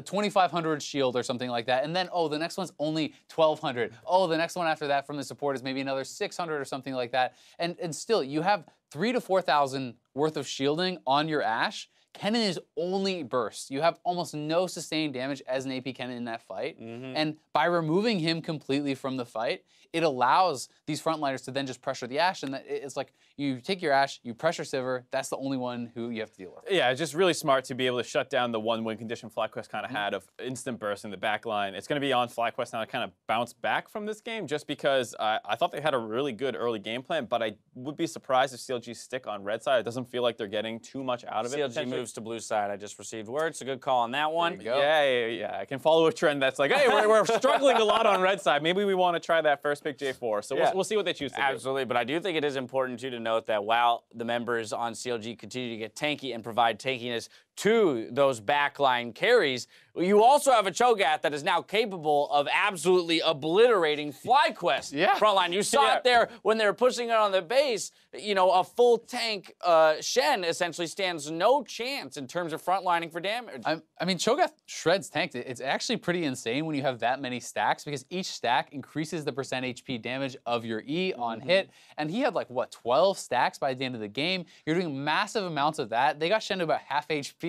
Speaker 5: 2,500 shield or something like that. And then, oh, the next one's only 1,200. Oh, the next one after that from the support is maybe another 600 or something like that. And still, you have 3,000 to 4,000 worth of shielding on your Ashe. Kennen is only burst. You have almost no sustained damage as an AP Kennen in that fight. And by removing him completely from the fight, it allows these frontliners to then just pressure the Ashe, and it's like you take your Ashe, you pressure Sivir, that's the only one who you have to deal with.
Speaker 4: Yeah, it's just really smart to be able to shut down the one win condition FlyQuest kind of had of instant burst in the back line. It's going to be on FlyQuest now to kind of bounce back from this game, just because I thought they had a really good early game plan, but I would be surprised if CLG stick on red side. It doesn't feel like they're getting too much out of it.
Speaker 3: CLG moves to blue side. I just received word. It's a good call on that one.
Speaker 4: Yeah. I can follow a trend that's like, hey, we're struggling a lot on red side. Maybe we want to try that first pick J4. So we'll see what they choose to do.
Speaker 3: Absolutely, but I do think it is important too to note that while the members on CLG continue to get tanky and provide tankiness to those backline carries, you also have a Cho'Gath that is now capable of absolutely obliterating FlyQuest frontline. You saw it there when they were pushing it on the base. You know, a full tank Shen essentially stands no chance in terms of frontlining for damage.
Speaker 5: I mean, Cho'Gath shreds tanks. It's actually pretty insane when you have that many stacks, because each stack increases the % HP damage of your E on hit. And he had like, what, 12 stacks by the end of the game. You're doing massive amounts of that. They got Shen to about half HP.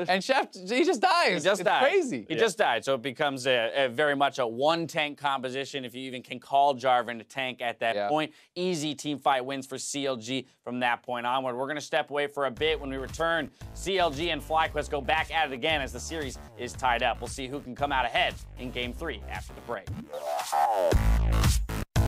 Speaker 5: And Chef, he just dies.
Speaker 3: He just died.
Speaker 5: Crazy.
Speaker 3: He just died. So it becomes a very much a one-tank composition, if you even can call Jarvan a tank at that point. Easy team fight wins for CLG from that point onward. We're going to step away for a bit. When we return, CLG and FlyQuest go back at it again as the series is tied up. We'll see who can come out ahead in Game 3 after the break.